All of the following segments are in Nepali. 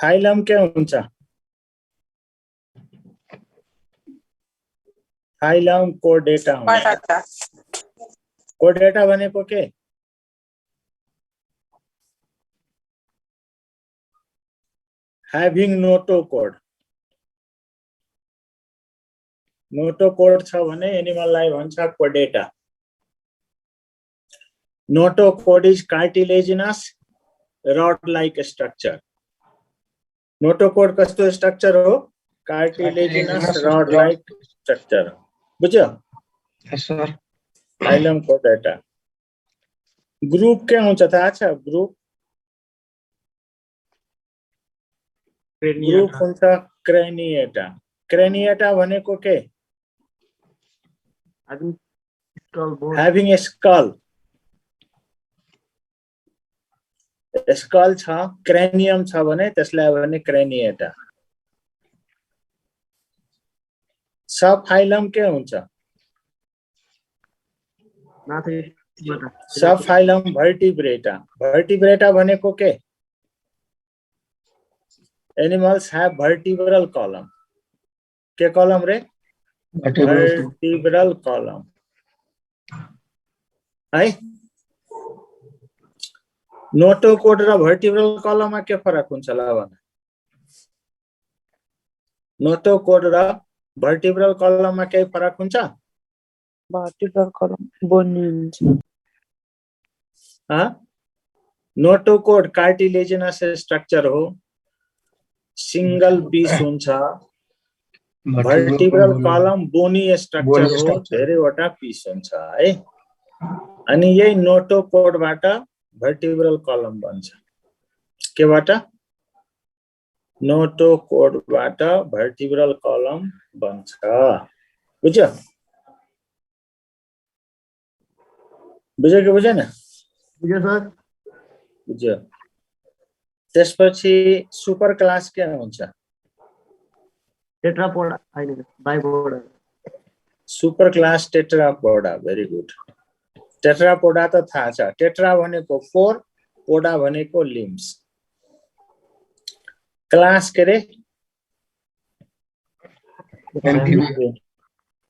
फाइलम के हुन्छ फाइलम कोडेटा हुन्छ कोडेटा भनेको के having noto code छ भने एनिमललाई भन्छ कोडेटा noto code is cartilaginous rod like structure noto code कस्तो स्ट्रक्चर हो cartilaginous rod like structure बुझ्यो यस सर फाइलम कोडेटा ग्रुप के हुन्छ थाहा छ ग्रुप ग्रुप हुन्छ क्रेनिएटा क्रेनिएटा भनेको के having skull skull छ क्रेनियम छ भने त्यसलाई भने क्रेनिएटा सब फाइलम के हुन्छ सब फाइलम भर्टिब्रेटा भर्टिब्रेटा भनेको के एनिमल्स हैव vertebral column के कलम रे vertebral column है नोटो कोड र vertebral column मा के फरक हुन्छ ल भन नोटो कोड र vertebral column मा के फरक हुन्छ vertebral column bony हुन्छ नोटो कोड कार्टिलेजिनस स्ट्रक्चर हो सिंगल पीस हुन्छ vertebral column बोनी स्ट्रक्चर हो धेरैवटा पीस हुन्छ है अनि यही नोटो कोडबाट vertebral column बन्छ केबाट नोटो कोडबाट vertebral column बन्छ बुझ्यो बुझ्यो कि बुझेन बुझ्यो सर बुझ्यो त्यसपछि सुपर क्लास के हुन्छ टेट्रापोडा हैन bipoda super class tetrapoda very good tetrapoda त थाहा छ टेट्रा भनेको 4 पोडा भनेको लिम्स क्लास के रे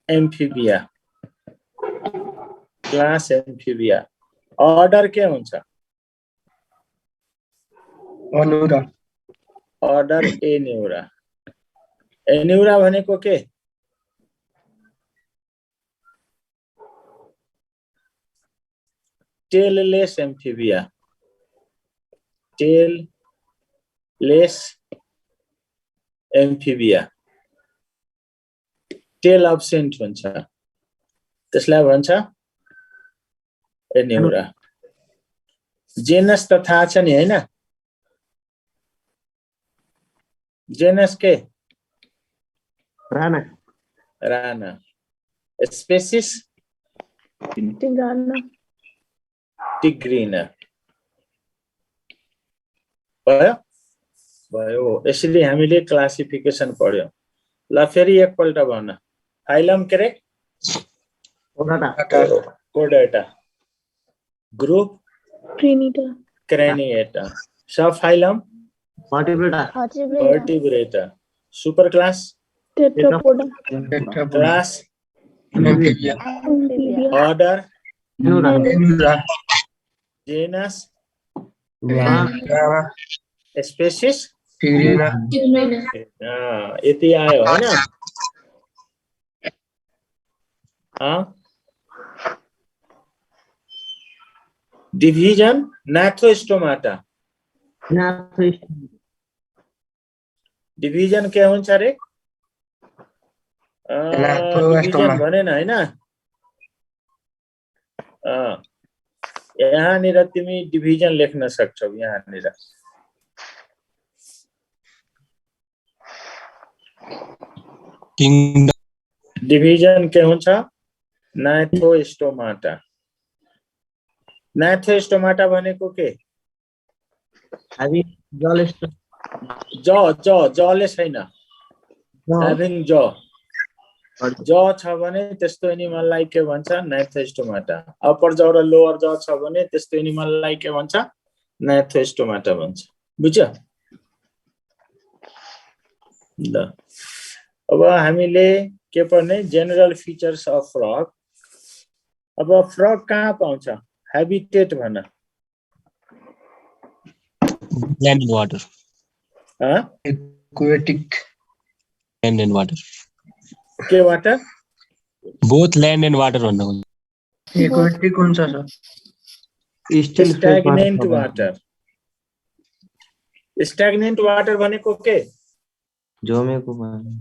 एम्फिबिया क्लास एम्फिबिया ऑर्डर के हुन्छ अनुरा ऑर्डर एन्युरा एन्युरा भनेको के tailless amphibia tailless amphibia tail absent हुन्छ त्यसलाई भन्छ एन्युरा जेनस त थाहा छ नि हैन जेनस के राना राना स्पेसिस टिग्रिना भयो यसरी हामीले क्लासिफिकेसन पढ्यौ ल फेरि एकपल्ट भन फाइलम के रे कोडेटा group craniata sub phylum vertebrata super class class order genus species यति आयो हैन डिभिजन नाथोस्टोमाटा डिभिजन के हुन्छ रे डिभिजन भनेन हैन यहाँनिर तिमी डिभिजन लेख्न सक्छौ यहाँनिर डिभिजन के हुन्छ नाथोस्टोमाटा नाथोस्टोमाटा भनेको के हामी जलेस्ट जले छैन having ज छ भने त्यस्तो एनिमललाई के भन्छ नाथोस्टोमाटा अपर ज र लोअर ज छ भने त्यस्तो एनिमललाई के भन्छ नाथोस्टोमाटा भन्छ बुझ्यो ल अब हामीले के पढ्ने जनरल फिचर्स अफ फ्रग। अब फ्रग कहाँ पाउँछ? हैबिटेट भन। Land and water. Aquatic land and water. के water? Both land and water भन्नु हुन्छ। एक्वेटिक हुन्छ sir. Still stagnant water. Stagnant water भनेको के? जमेको पानी।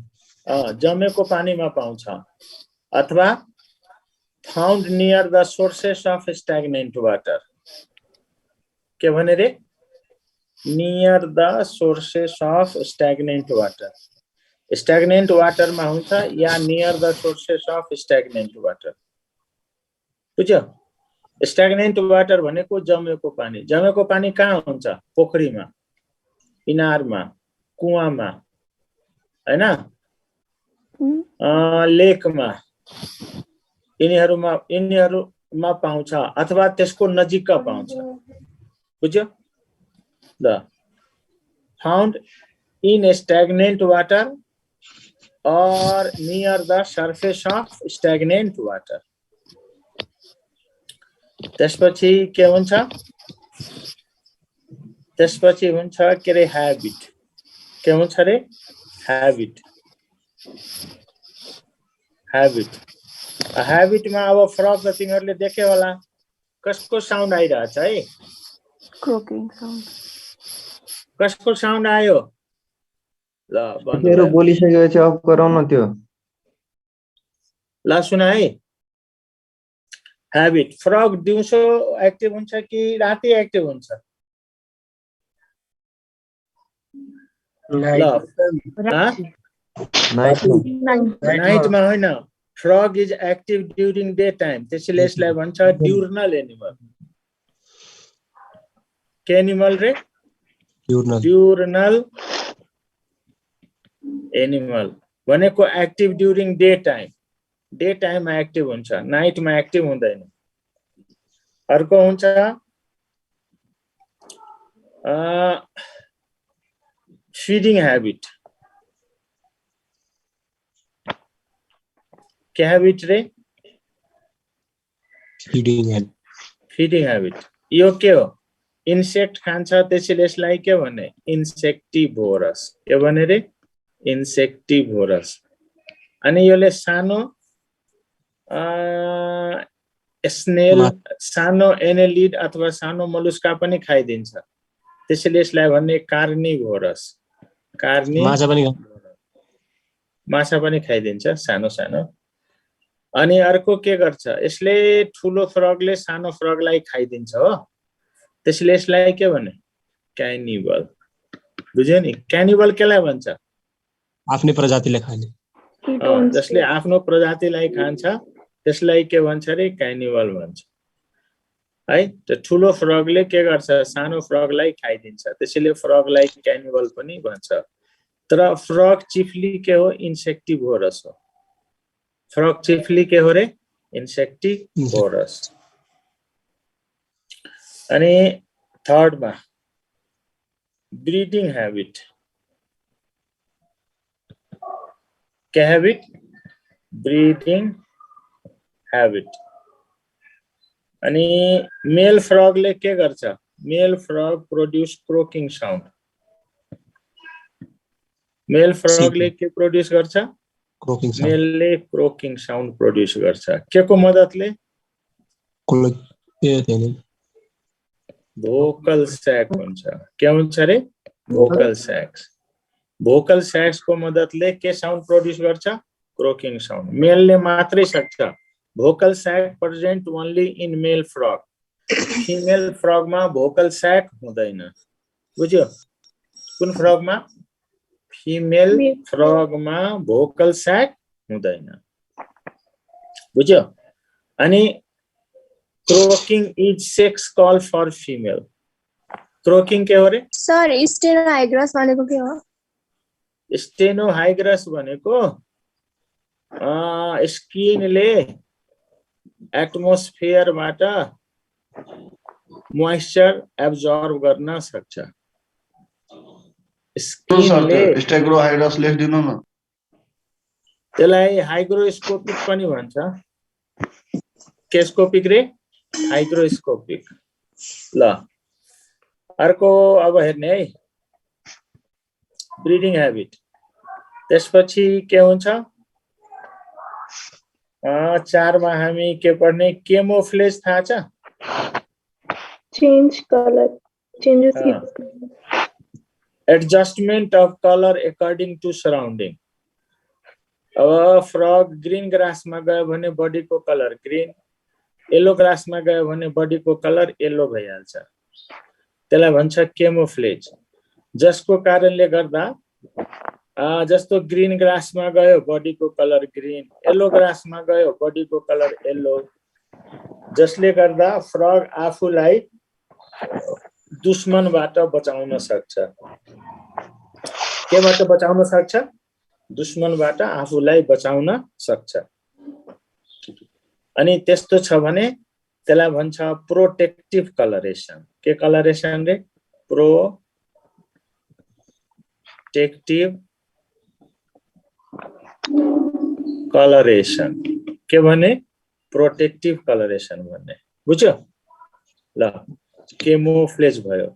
जमेको पानीमा पाउँछ अथवा found near the sources of stagnant water. के भने रे? Near the sources of stagnant water. Stagnant water मा हुन्छ या near the sources of stagnant water. बुझ्यो? स्टैग्नेंट वाटर भनेको जमेको पानी। जमेको पानी कहाँ हुन्छ? पोखरीमा, इनारमा, कुवामा, हैन? लेकमा, यिनीहरुमा पाउँछ अथवा त्यसको नजिकका पाउँछ। बुझ्यो? The found in stagnant water or near the surface of stagnant water। त्यसपछि के हुन्छ? त्यसपछि हुन्छ के रे? हैबिट। के हुन्छ रे? हैबिट। हैबिट। हैबिट मा अब फ्रग त तिमीहरुले देखे होला। कसको साउन्ड आइरहेछ है? क्रोकिङ साउन्ड। कसको साउन्ड आयो? ल तेरो बोलिसकेपछि अफ गराउन त्यो। ल सुन है। हैबिट। फ्रग दिउँसो एक्टिभ हुन्छ कि राति एक्टिभ हुन्छ? नाइटमा होइन। Frog is active during day time. त्यसैले यसलाई भन्छ ड्युर्नल एनिमल। के एनिमल रे? ड्युर्नल एनिमल भनेको active during day time. Day टाइममा एक्टिभ हुन्छ, नाइटमा एक्टिभ हुँदैन। अर्को हुन्छ फीडिङ हैबिट। के हैबिट रे? फीडिङ हैबिट। यो के हो? इन्सेक्ट खान्छ, त्यसैले यसलाई के भने? इन्सेक्टिभोरस। के भने रे? इन्सेक्टिभोरस। अनि यसले सानो स्नेल, सानो एनेलिड अथवा सानो मलुस्का पनि खाइदिन्छ। त्यसैले यसलाई भन्ने कार्निभोरस। माछा पनि खाइदिन्छ सानो सानो। अनि अर्को के गर्छ? यसले ठुलो फ्रगले सानो फ्रगलाई खाइदिन्छ हो। त्यसैले यसलाई के भने? क्यानिबल। बुझ्यो नि? क्यानिबल केलाई भन्छ? आफ्नै प्रजातिलाई खाने। जसले आफ्नो प्रजातिलाई खान्छ त्यसलाई के भन्छ रे? क्यानिबल भन्छ है। त ठुलो फ्रगले के गर्छ? सानो फ्रगलाई खाइदिन्छ। त्यसैले फ्रगलाई क्यानिबल पनि भन्छ। तर फ्रग चिफली के हो? इन्सेक्टिभोरस हो। फ्रग चिफली के हो रे? इन्सेक्टिभोरस। अनि थर्डमा ब्रीडिङ हैबिट। के हैबिट? ब्रीडिङ हैबिट। अनि मेल फ्रगले के गर्छ? मेल फ्रग प्रोड्युस क्रोकिङ साउन्ड। मेल फ्रगले के प्रोड्युस गर्छ? मेलले क्रोकिङ साउन्ड प्रोड्युस गर्छ। के को मद्दतले? भोकल सैक हुन्छ। के हुन्छ रे? भोकल सैक्स। भोकल सैक्स को मद्दतले के साउन्ड प्रोड्युस गर्छ? क्रोकिङ साउन्ड। मेलले मात्रै सक्छ। Vocal sac present only in male frog. Female फ्रगमा भोकल सैक हुँदैन। बुझ्यो? कुन फ्रगमा? फीमेल फ्रगमा भोकल सैक हुँदैन। बुझ्यो? अनि croaking is sex call for female. Croaking के हो रे? सर स्टेनोहाइग्रस भनेको के हो? स्टेनोहाइग्रस भनेको स्किनले एटमोस्फियरबाट मोइस्चर एब्जर्ब गर्न सक्छ। स्किनले स्टेग्रोहाइड्रस लेखिदिनु न। त्यसलाई हाइग्रोस्कोपिक पनि भन्छ। के स्कोपिक रे? हाइग्रोस्कोपिक। ल अर्को अब हेर्ने है, ब्रिडिङ ह्याबिट। त्यसपछि के हुन्छ? 4 मा हामी के पढ्ने? केमोफ्लेज थाहा छ? Change color. Changes its adjustment of colour according to surrounding. अब फ्रग ग्रीन ग्रासमा गयो भने बडीको कलर ग्रीन, येलो ग्रासमा गयो भने बडीको कलर येलो भइहाल्छ। त्यसलाई भन्छ केमोफ्लेज। जसको कारणले गर्दा जस्तो ग्रीन ग्रासमा गयो बडीको कलर ग्रीन, येलो ग्रासमा गयो बडीको कलर येलो, जसले गर्दा फ्रग आफूलाई दुश्मनबाट बचाउन सक्छ। केबाट बचाउन सक्छ? दुश्मनबाट आफूलाई बचाउन सक्छ। अनि त्यस्तो छ भने त्यसलाई भन्छ प्रोटेक्टिभ कलरेसन। के कलरेसन रे? प्रोटेक्टिभ कलरेसन। के भने? प्रोटेक्टिभ कलरेसन भन्ने। बुझ्यो? ल केमोफ्लेज भयो।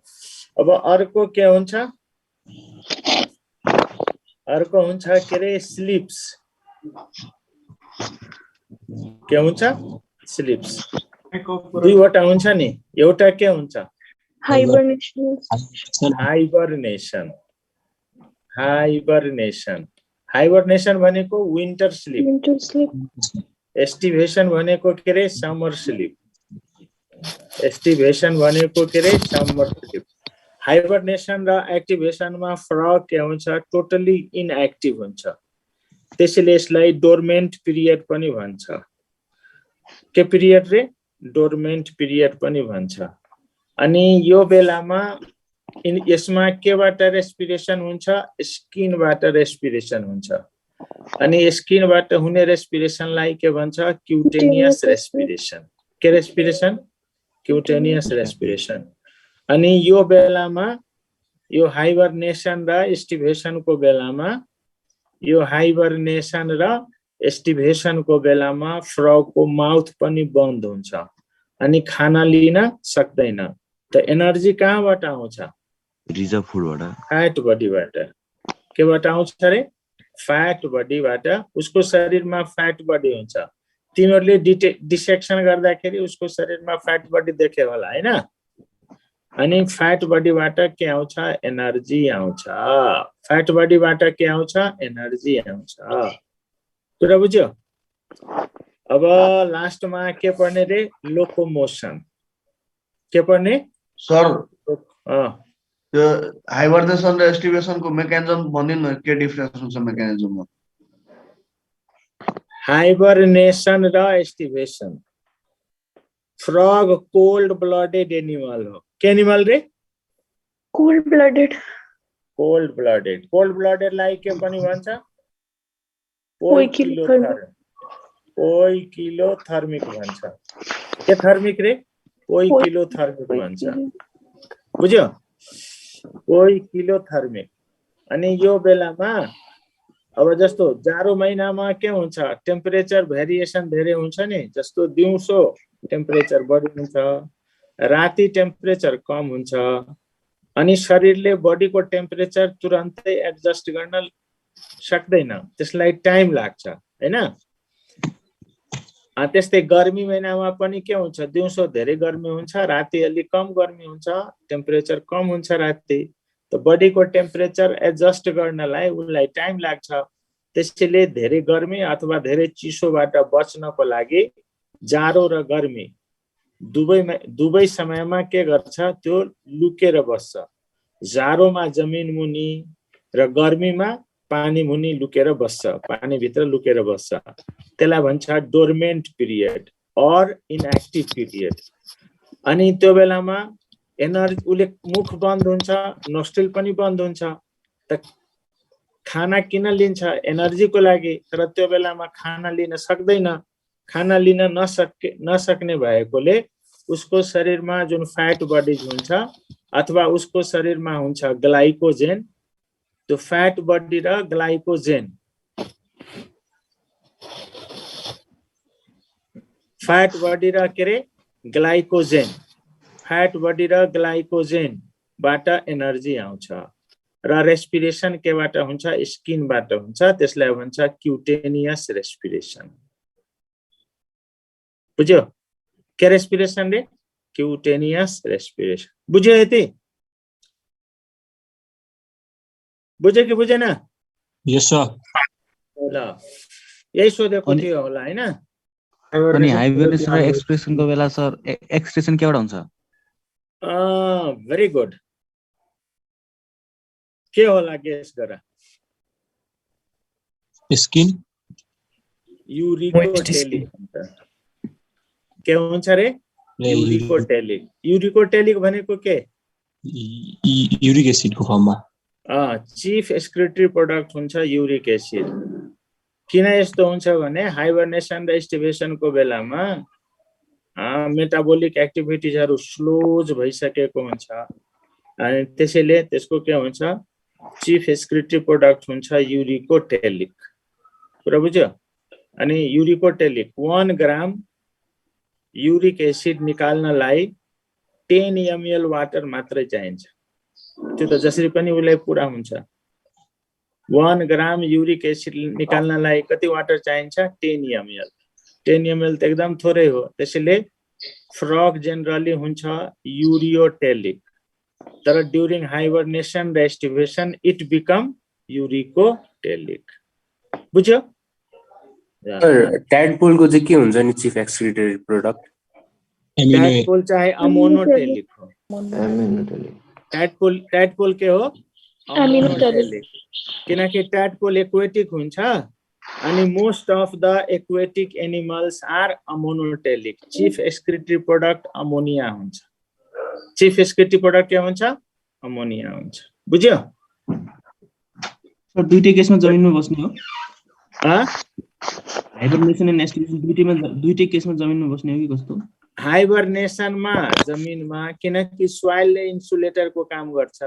अब अर्को के हुन्छ? अर्को हुन्छ के रे? स्लिप्स। के हुन्छ? स्लिप्स। दुईवटा हुन्छ नि। एउटा के हुन्छ? hibernation. हाइबरनेसन। हाइबरनेसन। हाइबरनेसन भनेको विन्टर स्लिप। Winter sleep. एस्टिभेसन भनेको के रे? Summer sleep. एस्टिभेसन भनेको के रे? Summer sleep. हाइबरनेसन र एक्टिभेसनमा फरक के हुन्छ? टोटली इनएक्टिभ हुन्छ। त्यसैले यसलाई डोर्मेन्ट पिरियड पनि भन्छ। के पिरियड रे? डोर्मेन्ट पिरियड पनि भन्छ। अनि यो बेलामा यसमा केबाट रेस्पिरेसन हुन्छ? स्किनबाट रेस्पिरेसन हुन्छ। अनि स्किनबाट हुने रेस्पिरेसनलाई के भन्छ? क्युटेनियस रेस्पिरेसन। के रेस्पिरेसन? क्युटेनियस रेस्पिरेसन। अनि यो बेलामा यो हाइबरनेसन र एस्टिभेसनको बेलामा फ्रगको माउथ पनि बन्द हुन्छ अनि खाना लिन सक्दैन। त एनर्जी कहाँबाट आउँछ? रिजर्भ फुडबाट। फ्याट बडीबाट। केबाट आउँछ रे? फ्याट बडीबाट। उसको शरीरमा फ्याट बडी हुन्छ। तिमीहरूले डिसेक्सन गर्दाखेरि उसको शरीरमा फ्याट बडी देखे होला हैन? अनि फ्याट बडीबाट के आउँछ? एनर्जी आउँछ। फ्याट बडीबाट के आउँछ? एनर्जी आउँछ। कुरा बुझ्यो? अब लास्टमा के पढ्ने रे? लोकोमोसन। के पढ्ने? सर त्यो हाइबरनेसन र एस्टिभेसनको मेकानिजम भनिदिनु न, के डिफरेन्स हुन्छ मेकानिजममा? हाइबरनेसन र एस्टिभेसन। फ्रग कोल्ड ब्लडेड एनिमल हो। के एनिमल रे? Cold blooded. Cold blooded. Cold blooded लाई के पनि भन्छ? पोइकिलोथर्मिक भन्छ। के थर्मिक रे? पोइकिलोथर्मिक भन्छ। बुझ्यो? पोइकिलोथर्मिक। अनि यो बेलामा अब जस्तो जाडो महिनामा के हुन्छ? टेम्परेचर भेरिएसन धेरै हुन्छ नि। जस्तो दिउँसो टेम्परेचर बढी हुन्छ, राति टेम्परेचर कम हुन्छ। अनि शरीरले बडीको टेम्परेचर तुरन्तै एडजस्ट गर्न सक्दैन, त्यसलाई टाइम लाग्छ हैन? त्यस्तै गर्मी महिनामा पनि के हुन्छ? दिउँसो धेरै गर्मी हुन्छ, राति अलि कम गर्मी हुन्छ, टेम्परेचर कम हुन्छ राति। त बडीको टेम्परेचर एडजस्ट गर्नलाई उनलाई टाइम लाग्छ। त्यसैले धेरै गर्मी अथवा धेरै चिसोबाट बच्नको लागि जाडो र गर्मी दुवै समयमा के गर्छ? त्यो लुकेर बस्छ। जाडोमा जमिन मुनि र गर्मीमा पानी मुनि लुकेर बस्छ, पानी भित्र लुकेर बस्छ। त्यसलाई भन्छ डोर्मेन्ट पिरियड अर इनएक्टिभ पिरियड। अनि त्यो बेलामा एनर्जी उले मुख बन्द हुन्छ, नोस्ट्रिल पनि बन्द हुन्छ। त खाना किन लिन्छ? एनर्जीको लागि। तर त्यो बेलामा खाना लिन सक्दैन। खाना लिन नसक्ने भएकोले उसको शरीरमा जुन फ्याट बडीज हुन्छ अथवा उसको शरीरमा हुन्छ ग्लाइकोजेन, त्यो फ्याट बडी र ग्लाइकोजेन, फ्याट बडी र के रे ग्लाइकोजेन, फ्याट बडी र ग्लाइकोजेन बाट एनर्जी आउँछ र रेस्पिरेसन केबाट हुन्छ? स्किनबाट हुन्छ, त्यसलाई भन्छ क्युटेनियस रेस्पिरेसन। बुझ्यो? के रेस्पिरेसन रे? क्युटेनियस रेस्पिरेसन। बुझ्यो यति? बुझ्यो कि बुझेन? यस सर। ल यही सोधेको थियो होला हैन? अनि हाइबरनेसन र एक्सप्रेसनको बेला सर एक्सप्रेसन केबाट हुन्छ? Very good. के होला गेस गर? स्किन युरिकोटेलिक हुन्छ। के हुन्छ रे? युरिकोटेलिक। युरिकोटेलिक भनेको के? युरिक एसिडको फर्ममा। चीफ एक्सक्रिटरी प्रोडक्ट हुन्छ युरिक एसिड। किन यस्तो हुन्छ भने हाइबरनेसन र स्टिभेसनको बेलामा मेटाबोलिक एक्टिभिटिजहरु स्लोज भइसकेको हुन्छ अनि त्यसैले त्यसको के हुन्छ? चीफ एक्सक्रिटरी प्रोडक्ट हुन्छ युरिकोटेलिक। कुरा बुझ्यो? अनि युरिकोटेलिक 1 ग्राम युरिक एसिड निकाल्नलाई 10 ml वाटर मात्रै चाहिन्छ। त्यो त जसरी पनि उलाई पुरा हुन्छ। 1 ग्राम युरिक एसिड निकाल्नलाई कति वाटर चाहिन्छ? 10 ml। 10 ml त एकदम थोरै हो। त्यसैले फ्रग जनरली हुन्छ युरियोटेलिक, तर ड्युरिङ हाइबरनेसन र एस्टिभेसन इट बिकम युरिकोटेलिक। बुझ्यो? ट्याडपोलको चाहिँ के हुन्छ नि चीफ एक्सक्रिटरी प्रोडक्ट? ट्याडपोल चाहे अमोनोटेलिक हो। एमिनोटेलिक। ट्याडपोल के हो? अमोनोटेलिक। किनकि ट्याडपोल एक्वेटिक हुन्छ अनि most of the aquatic animals are ammonotelic. Chief excretory product ammonia हुन्छ। चीफ एक्सक्रिटरी प्रोडक्ट के हुन्छ? अमोनिया हुन्छ। बुझ्यो? सर दुईटै केसमा जमिनमा बस्ने हो? हाइबरनेसन एन्ड एस्टिभेसन दुईटै केसमा जमिनमा बस्ने हो कि कस्तो? हाइबरनेसनमा जमिनमा, किनकि सोइलले इन्सुलेटरको काम गर्छ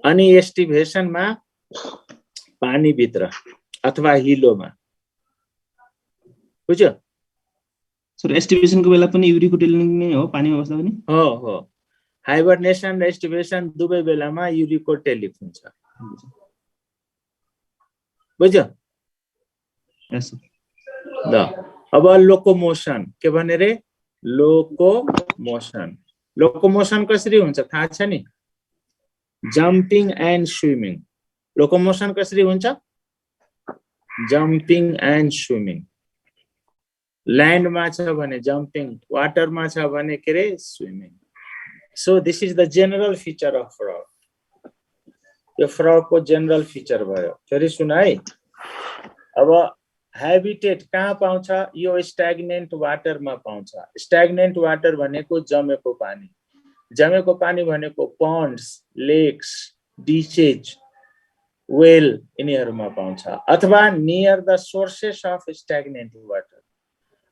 अनि एस्टिभेसनमा पानी भित्र अथवा हिलोमा। बुझ्यो? सर एस्टिभेसनको बेला पनि युरिकोटेलिक नै हो पानीमा बस्दा पनि? हो। हाइबरनेसन र एस्टिभेसन दुवै बेलामा युरिकोटेलिक हुन्छ। बुझ्यो? यस। ल अब लोकोमोसन के भने रे? लोकोमोसन। लोकोमोसन कसरी हुन्छ थाहा छ नि? Jumping and swimming. लोकोमोसन कसरी हुन्छ? Jumping and swimming. ल्यान्डमा छ भने जम्पिङ, वाटरमा छ भने के रे? Swimming. So this is the general feature of frog. यो फ्रगको जनरल फिचर भयो। फेरि सुन है। अब हैबिटेट कहाँ पाउँछ? यो स्ट्याग्नेन्ट वाटरमा पाउँछ। स्ट्याग्नेन्ट वाटर भनेको जमेको पानी। जमेको पानी भनेको पन्ड्स, लेक्स, डिचेज, वेल यिनीहरुमा पाउँछ अथवा near the sources of stagnant water.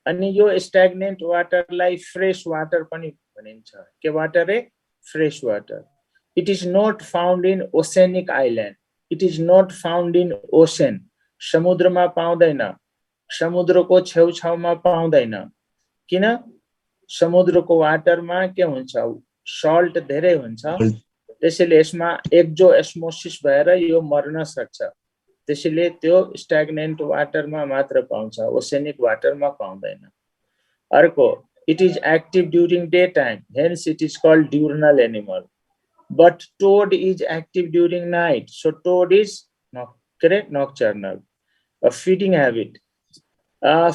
अनि यो स्ट्याग्नेन्ट वाटरलाई फ्रेश वाटर पनि भनिन्छ। के वाटर रे? Fresh water. It is not found in oceanic island. It is not found in ocean. समुद्रमा पाउँदैन, समुद्रको छेउछाउमा पाउँदैन। किन? समुद्रको वाटरमा के हुन्छ? सल्ट धेरै हुन्छ। त्यसैले यसमा एक्जोएस्मोसिस भएर यो मर्न सक्छ। त्यसैले त्यो स्ट्याग्नेन्ट वाटरमा मात्र पाउँछ, ओसेनिक वाटरमा पाउँदैन। अर्को, it is active during day time, hence it is called diurnal animal. But toad is active during night, so toad is nocturnal. A feeding habit.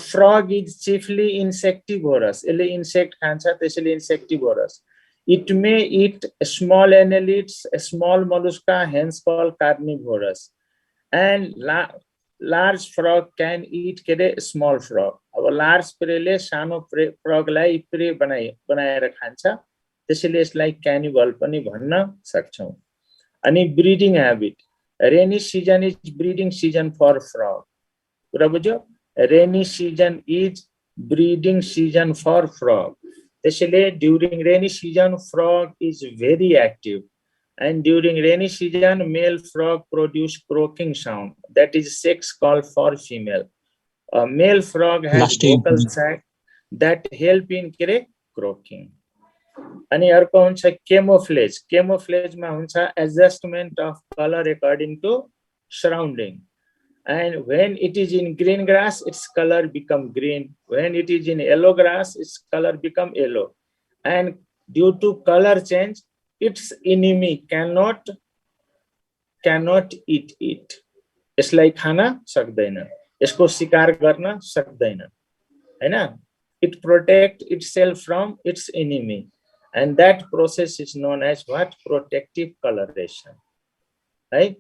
Frog is chiefly insectivorous. यसले insect खान्छ, त्यसैले insectivorous. It may eat small annelids, small mollusca, hence called carnivorous. And large frog can eat small frog. अब large preyले सानो frogलाई prey बनाएर खान्छ, त्यसैले यसलाई cannibal पनि भन्न सक्छौं। अनि breeding habit. Rainy season is breeding season for frog. कुरा बुझ्यो? Rainy season is breeding season for frog. त्यसैले during rainy season frog is very active and during rainy season male frog produce croaking sound, that is sex call for female. A male frog has Last year. vocal sac that help in croaking. अनि अर्को हुन्छ camouflage. Camouflage मा हुन्छ adjustment of color according to surrounding. And when it is in green grass, its color become green. When it is in yellow grass, its color become yellow. And due to color change, its enemy cannot eat it. यसलाई खान सक्दैन, यसको शिकार गर्न सक्दैन, हैन? It protect itself from its enemy, and that process is known as what? Protective coloration. Right?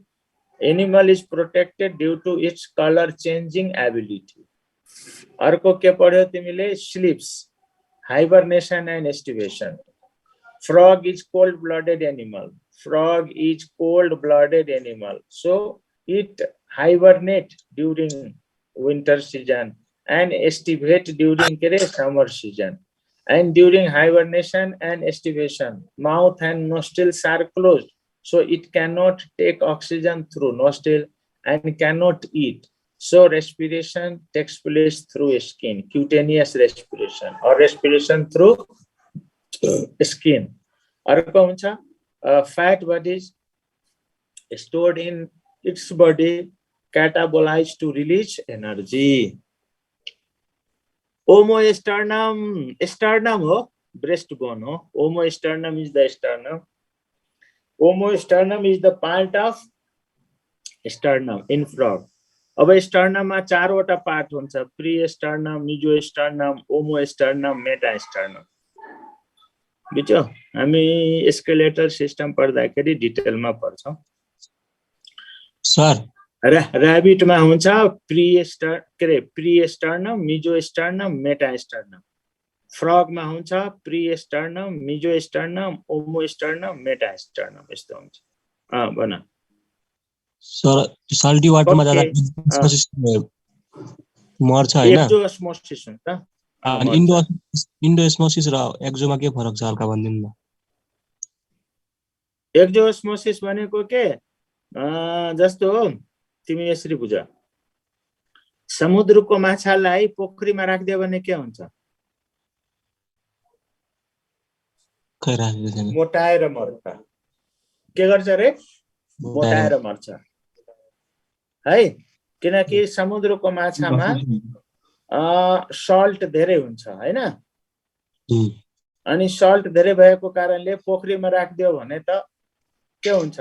Animal is protected due to its color changing ability. अर्को के पढ्यो तिमीले? Sleeps, hibernation and estivation. Frog is cold-blooded animal. Frog is cold-blooded animal. So it hibernate during winter season and estivate during summer season. And during hibernation and estivation, mouth and nostrils are closed, so it cannot take oxygen through nostril and cannot eat. So respiration takes place through skin, cutaneous respiration, or respiration through skin. अर्को हुन्छ fat bodies stored in its body catabolize to release energy. Omosternum, sternum ho, breastbone ho. Omosternum is the sternum. Omosternum is the part of sternum in frog. अब sternum मा चारवटा पार्ट हुन्छ, pre-sternum, meso-sternum, omosternum, meta-sternum. बुझ्यो? हामी स्केलेटल सिस्टम पढ्दाखेरि डिटेलमा पढ्छौं. सर ऱ्याबिट मा हुन्छ प्री-स्टर्नम, मेसो-स्टर्नम, मेटा-स्टर्नम. फ्रग मा हुन्छ प्री-स्टर्नम, मेसो-स्टर्नम, ओमो-स्टर्नम, मेटा-स्टर्नम. यस्तो हुन्छ. भन सर साल्टी वाटरमा जाँदा मर्छ हैन? एक्जोस्मोसिस हुन्छ. इन्डोस्मोसिस र एक्जोमा के फरक छ हल्का भनिदिनु न. एक्जोस्मोसिस भनेको के जस्तो हो, तिमी यसरी बुझ. समुद्रको माछालाई पोखरीमा राख्दियो भने के हुन्छ? खै राखेको छैन. मोटाएर मर्छ. के गर्छ रे? मोटाएर मर्छ है, किनकि समुद्रको माछामा सल्ट धेरै हुन्छ हैन? अनि सल्ट धेरै भएको कारणले पोखरीमा राख्दियो भने त के हुन्छ?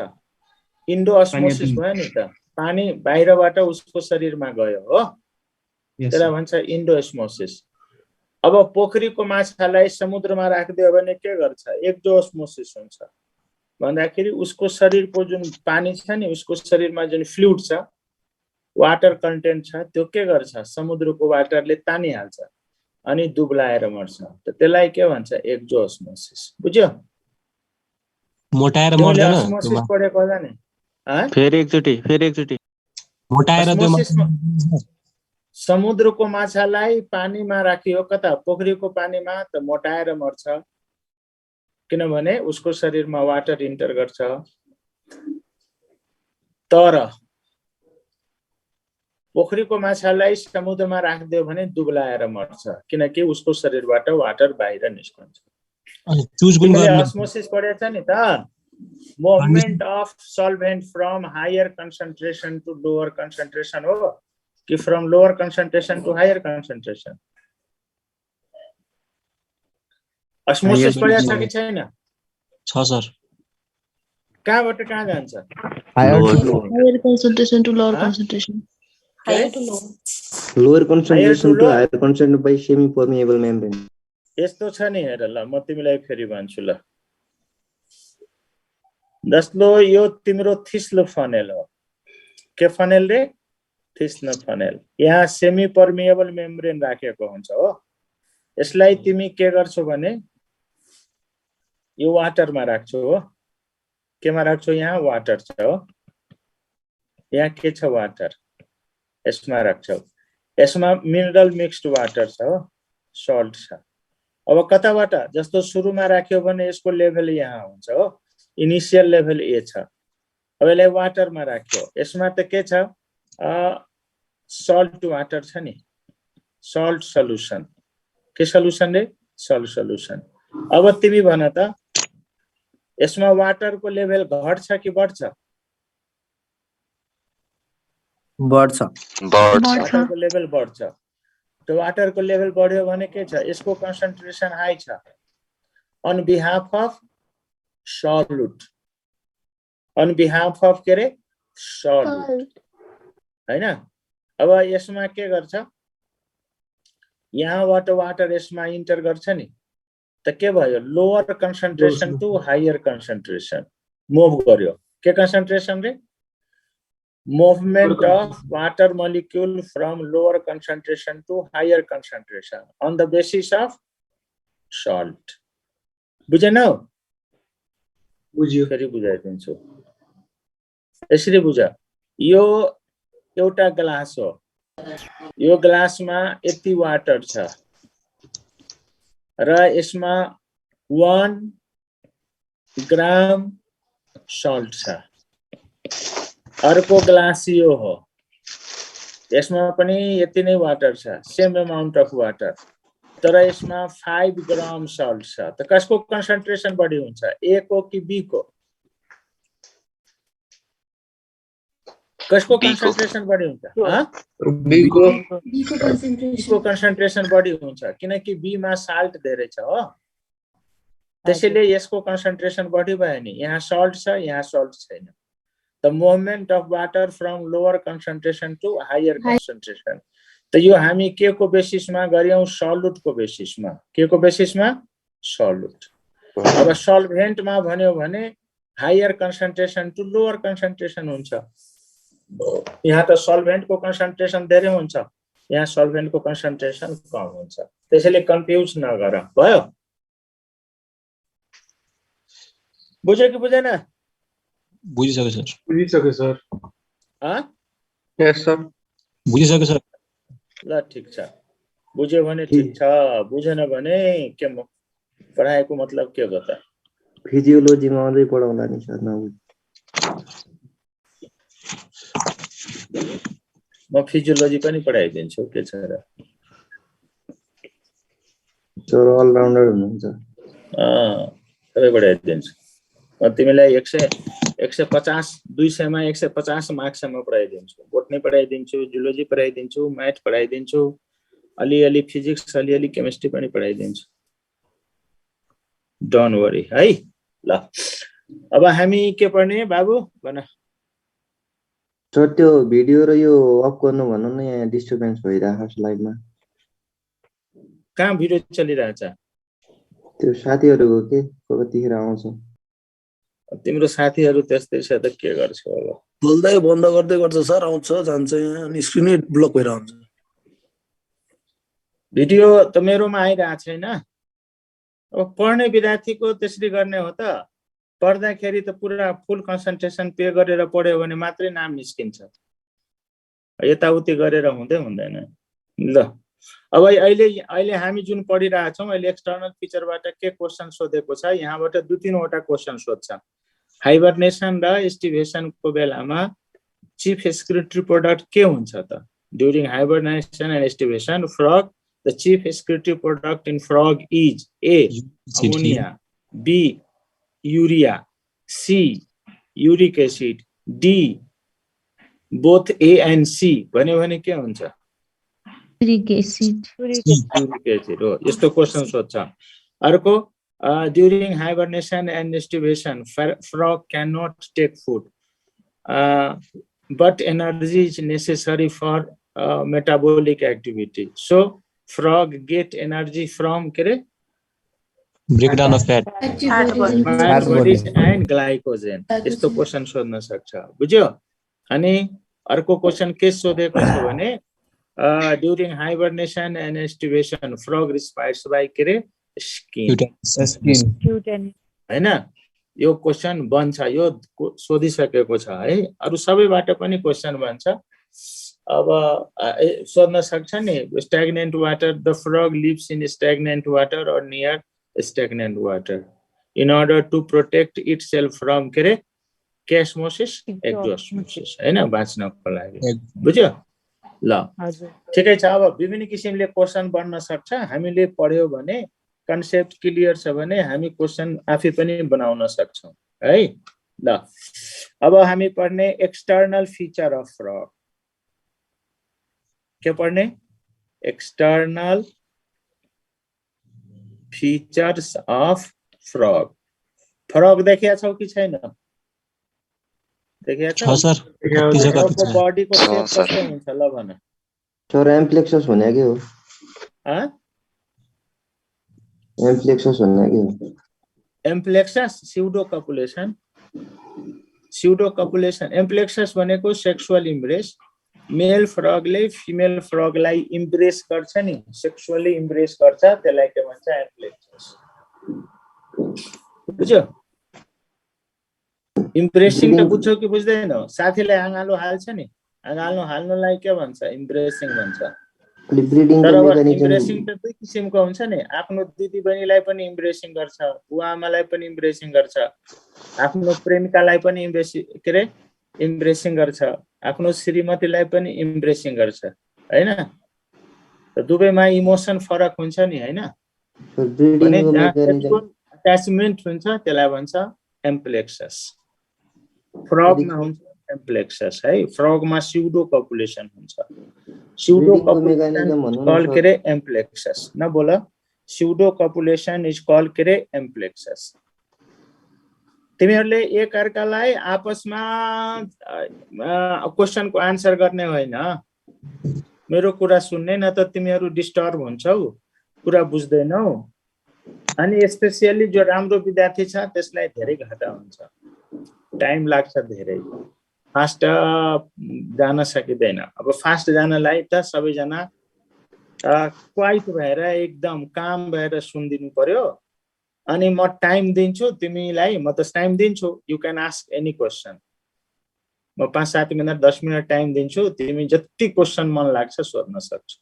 इन्डोस्मोसिस भयो नि त, पानी बाहिरबाट उसको शरीरमा गयो हो, त्यसलाई भन्छ इन्डोस्मोसिस. अब पोखरीको माछालाई समुद्रमा राख्दियो भने के गर्छ? एक्जोस्मोसिस हुन्छ. भन्दाखेरि उसको शरीरको जुन पानी छ नि, उसको शरीरमा जुन फ्लुइड छ, वाटर कन्टेन्ट छ, त्यो के गर्छ? समुद्रको वाटरले तानिहाल्छ अनि दुब्लाएर मर्छ. त त्यसलाई के भन्छ? एक्जोस्मोसिस. बुझ्यो? मोटाएर मर्दैन. osmosis पढेको होला नि? फेरि एकचोटी मोटाएर समुद्रको माछालाई पानीमा राखियो, कता? पोखरीको पानीमा, त मोटाएर मर्छ, किनभने उसको शरीरमा वाटर इन्टर गर्छ. तर पोखरीको माछालाई समुद्रमा राख्दियो भने दुब्लाएर मर्छ, किनकि उसको शरीरबाट वाटर बाहिर निस्कन्छ. osmosis पढेछ नि त? Movement of solvent from higher concentration to lower concentration हो कि from lower concentration to higher concentration? osmosis पढेछ कि छैन? छ सर. कहाँबाट कहाँ जान्छ? Higher concentration to lower concentration. Higher to lower. Lower concentration to higher concentration by semi-permeable membrane. यस्तो छ नि, हेर ल, म तिमीलाई फेरि भन्छु ल. जस्तो यो तिम्रो थिस्लो फनेल हो. के फनेल रे? थिस्लो फनेल. यहाँ सेमी पर्मिएबल मेम्ब्रेन राखेको हुन्छ हो. यसलाई तिमी के गर्छौ भने यो वाटरमा राख्छौ हो. केमा राख्छौ? यहाँ वाटर छ हो. यहाँ के छ? वाटर. यसमा राख्छौ. यसमा मिनरल मिक्स्ड वाटर छ हो, सल्ट छ. अब कताबाट? जस्तो सुरुमा राख्यो भने यसको लेभल यहाँ हुन्छ हो, इनिशियल लेभल ए छ। अब यसलाई वाटरमा राख्यो, यसमा त के छ, सल्ट वाटर छ नि, सल्ट सल्युसन। के सल्युसन रे? Salt solution. अब तिमी भन त यसमा वाटरको लेभल घट्छ कि बढ्छ? बढ्छ। वाटरको लेभल बढ्छ। त्यो वाटरको लेभल बढ्यो भने के छ, यसको कन्सन्ट्रेसन हाई छ on behalf of solute, on behalf of के रे सल्युट, हैन? अब यसमा के गर्छ, यहाँबाट वाटर यसमा इन्टर गर्छ नि, त के भयो, lower concentration to higher concentration move गर्यो। के कन्सन्ट्रेसन रे? Movement of water molecule from lower concentration to higher concentration on the basis of salt. बुझेन? बुझ्यो। फेरि बुझाइदिन्छु। यसरी बुझ। यो एउटा ग्लास हो, यो ग्लासमा यति वाटर छ र यसमा 1 ग्राम सल्ट छ। अर्को ग्लास यो हो, यसमा पनि यति नै वाटर छ, सेम अमाउन्ट अफ वाटर, तर यसमा 5 ग्राम सल्ट छ। त कसको कन्सन्ट्रेसन बढी हुन्छ, ए को कि बी को? कसको कन्सन्ट्रेसन बढी हुन्छ? बी को। बी को कन्सन्ट्रेसन बढी हुन्छ किनकि बी मा साल्ट धेरै छ हो, त्यसैले यसको कन्सन्ट्रेसन बढी भयो नि। यहाँ सल्ट छ, यहाँ सल्ट छैन। The movement of water from lower concentration to higher concentration. त यो हामी के को बेसिसमा गर्यौं? सल्युट को बेसिसमा। के को बेसिसमा? सल्युट। अब सल्भेन्टमा भन्यो भने higher concentration to lower concentration हुन्छ। यहाँ त सल्भेन्ट को कन्सन्ट्रेसन धेरै हुन्छ, यहाँ सल्भेन्ट को कन्सन्ट्रेसन कम हुन्छ। त्यसैले कन्फ्युज नगर। भयो? बुझ्यो कि बुझेन? बुझिसक्यो सर। बुझिसक्यो सर। यस सर। बुझिसक्यो सर। ल ठिक छ, बुझ्यो भने ठिक छ, बुझेन भने के पढाएको मतलब के हो त? फिजियोलोजीमा अझै पढाउला नि सर। म फिजियोलोजी पनि पढाइदिन्छु, के छ र? सर अलराउन्डर हुनुहुन्छ। सबै पढाइदिन्छु। म तिमीलाई 150 200 मा 150 मार्क्ससम्म पढाइदिन्छु। बोटनी पढाइदिन्छु, जुलोजी पढाइदिन्छु, म्याथ पढाइदिन्छु, अलिअलि फिजिक्स, अलिअलि केमिस्ट्री पनि पढाइदिन्छु। डोन्ट वरी है। ल अब हामी के पढ्ने बाबु भन? सर त्यो भिडियो र यो अफ गर्नु भन्नु न, यहाँ डिस्टर्बेन्स भइरहेको स्लाइडमा। कहाँ भिडियो चलिरहेछ? त्यो साथीहरुको के कतिखेर आउँछ? तिम्रो साथीहरु त्यस्तै छ त के गर्छौ अब? बोल्दै बन्द गर्दै गर्छ सर, आउँछ जान्छ, यहाँ अनि स्क्रिनै ब्लक भएर आउँछ। भिडियो त मेरोमा आइरहेको छैन। अब पढ्ने विद्यार्थीको त्यसरी गर्ने हो त? पढ्दाखेरि त पुरा फुल कन्सन्ट्रेसन पे गरेर पढ्यो भने मात्रै नाम निस्किन्छ, यताउति गरेर हुँदैन। ल अब अहिले हामी जुन पढिरहेछौँ, अहिले एक्सटर्नल फिचरबाट के क्वेशन सोधेको छ, यहाँबाट 2-3 वटा क्वेशन सोध्छ। हाइबरनेसन र एस्टिभेसनको बेलामा चीफ एक्सक्रिटरी प्रोडक्ट के हुन्छ त? During hibernation and aestivation frog the chief excretory product in frog is A ammonia, B urea, C uric acid, D both A and C भन्यो भने के हुन्छ? Uric acid. यूरिक एसिड हो। यस्तो क्वेशन सोध्छ। अर्को during hibernation and aestivation frog can not take food but energy is necessary for metabolic activity, so frog get energy from के रे? Breakdown of fat, fat bodies and glycogen। यस्तो क्वेशन सोध्न सक्छ। बुझ्यो? अनि अर्को क्वेशन के सोधेको छ भने during hibernation and aestivation frog रिस्पायर्स by के रे? स्किन। हैन? यो क्वेशन बन्छ, यो सोधिसकेको छ है। अरु सबैबाट पनि क्वेशन बन्छ। अब सोध्न सक्छ नि, stagnant water, the frog lives in stagnant water और near stagnant water. in order to protect itself from के रे केस्मोसिस एक्जोस्मोसिस हैन बाँच्नको लागि बुझ्यो ल ठिकै छ अब विभिन्न किसिमले क्वेशन बन्न सक्छ हामीले पढ्यो भने कन्सेप्ट क्लियर छ भने हामी क्वेशन आफै पनि बनाउन सक्छौं है ल अब हामी पढ्ने एक्सटर्नल फीचर अफ फ्रॉग के पढ्ने external features of frog frog देखिया छौ कि छैन देखिया छ सर कति छ कति छ बॉडी को शेप कस्तो हुन्छ ल भन सर एम्प्लेक्सस भन्ने के हो ह एम्प्लेक्सस भन्ने के हो एम्प्लेक्सस स्यूडो कपुलेसन एम्प्लेक्सस भनेको सेक्सुअल इम्ब्रेस मेल फ्रॉगले फीमेल फ्रॉगलाई इम्ब्रेस गर्छ नि सेक्सुअली इम्ब्रेस गर्छ त्यसलाई के भन्छ एम्प्लेक्सस बुझ्यो इम्प्रेसिङ त बुझ्छौ कि बुझ्दैनौ साथीले आँगालो हाल्छ नि आँगालो हाल्नलाई के भन्छ इम्प्रेसिङ भन्छ तर इम्प्रेसिङ त दुई किसिमको हुन्छ नि आफ्नो दिदी बहिनीलाई पनि इम्प्रेसिङ गर्छ बुवा आमालाई पनि इम्प्रेसिङ गर्छ आफ्नो प्रेमिकालाई पनि इम्प्रेसिङ गर्छ आफ्नो श्रीमतीलाई पनि इम्प्रेसिङ गर्छ हैन त दुवैमा इमोसन फरक हुन्छ नि हैन अट्याचमेन्ट हुन्छ त्यसलाई भन्छ एम्प्लेक्सस फ्रॉगमा हुन्छ एम्प्लेक्सस है फ्रॉगमा स्यूडो कपुलेसन हुन्छ स्यूडो कपुलेसन कॉल के रे एम्प्लेक्सस न बोला स्यूडो कपुलेसन इज कॉल के रे एम्प्लेक्सस तिमीहरुले एक अर्कालाई आपसमा क्वेशनको आन्सर गर्ने होइन मेरो कुरा सुन्ने न त तिमीहरु डिस्टर्ब हुन्छौ कुरा बुझ्दैनौ अनि स्पेशली जो राम्रो विद्यार्थी छ त्यसलाई धेरै घाटा हुन्छ टाइम लाग्छ धेरै फास्ट जान सकिदैन अब फास्ट जानलाई त सबैजना क्वाइट भएर एकदम काम भएर सुनिदिनु पर्यो अनि म टाइम दिन्छु तिमीलाई म त टाइम दिन्छु you can ask any question म 5-7 मिनेट 10 मिनेट टाइम दिन्छु तिमी जति क्वेशन मन लाग्छ सोध्न सक्छौ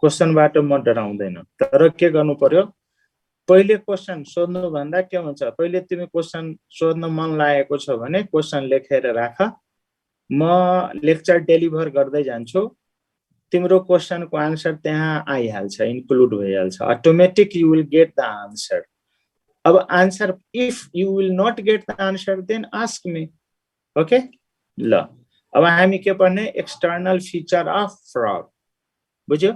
क्वेशनबाट म डराउँदैन तर के गर्नु पर्यो पहिले क्वेशन सोध्नु भन्दा के हुन्छ पहिले तिमी क्वेशन सोध्न मन लागेको छ भने क्वेशन लेखेर राख म लेक्चर डेलिभर गर्दै जान्छु तिम्रो क्वेशनको आन्सर त्यहाँ आइहाल्छ इन्क्लुड भइहाल्छ automatic you will get the answer अब answer if you will not get the answer then ask me okay ल अब हामी के पढ्ने एक्सटर्नल फीचर अफ फ्रॉग बुझ्यो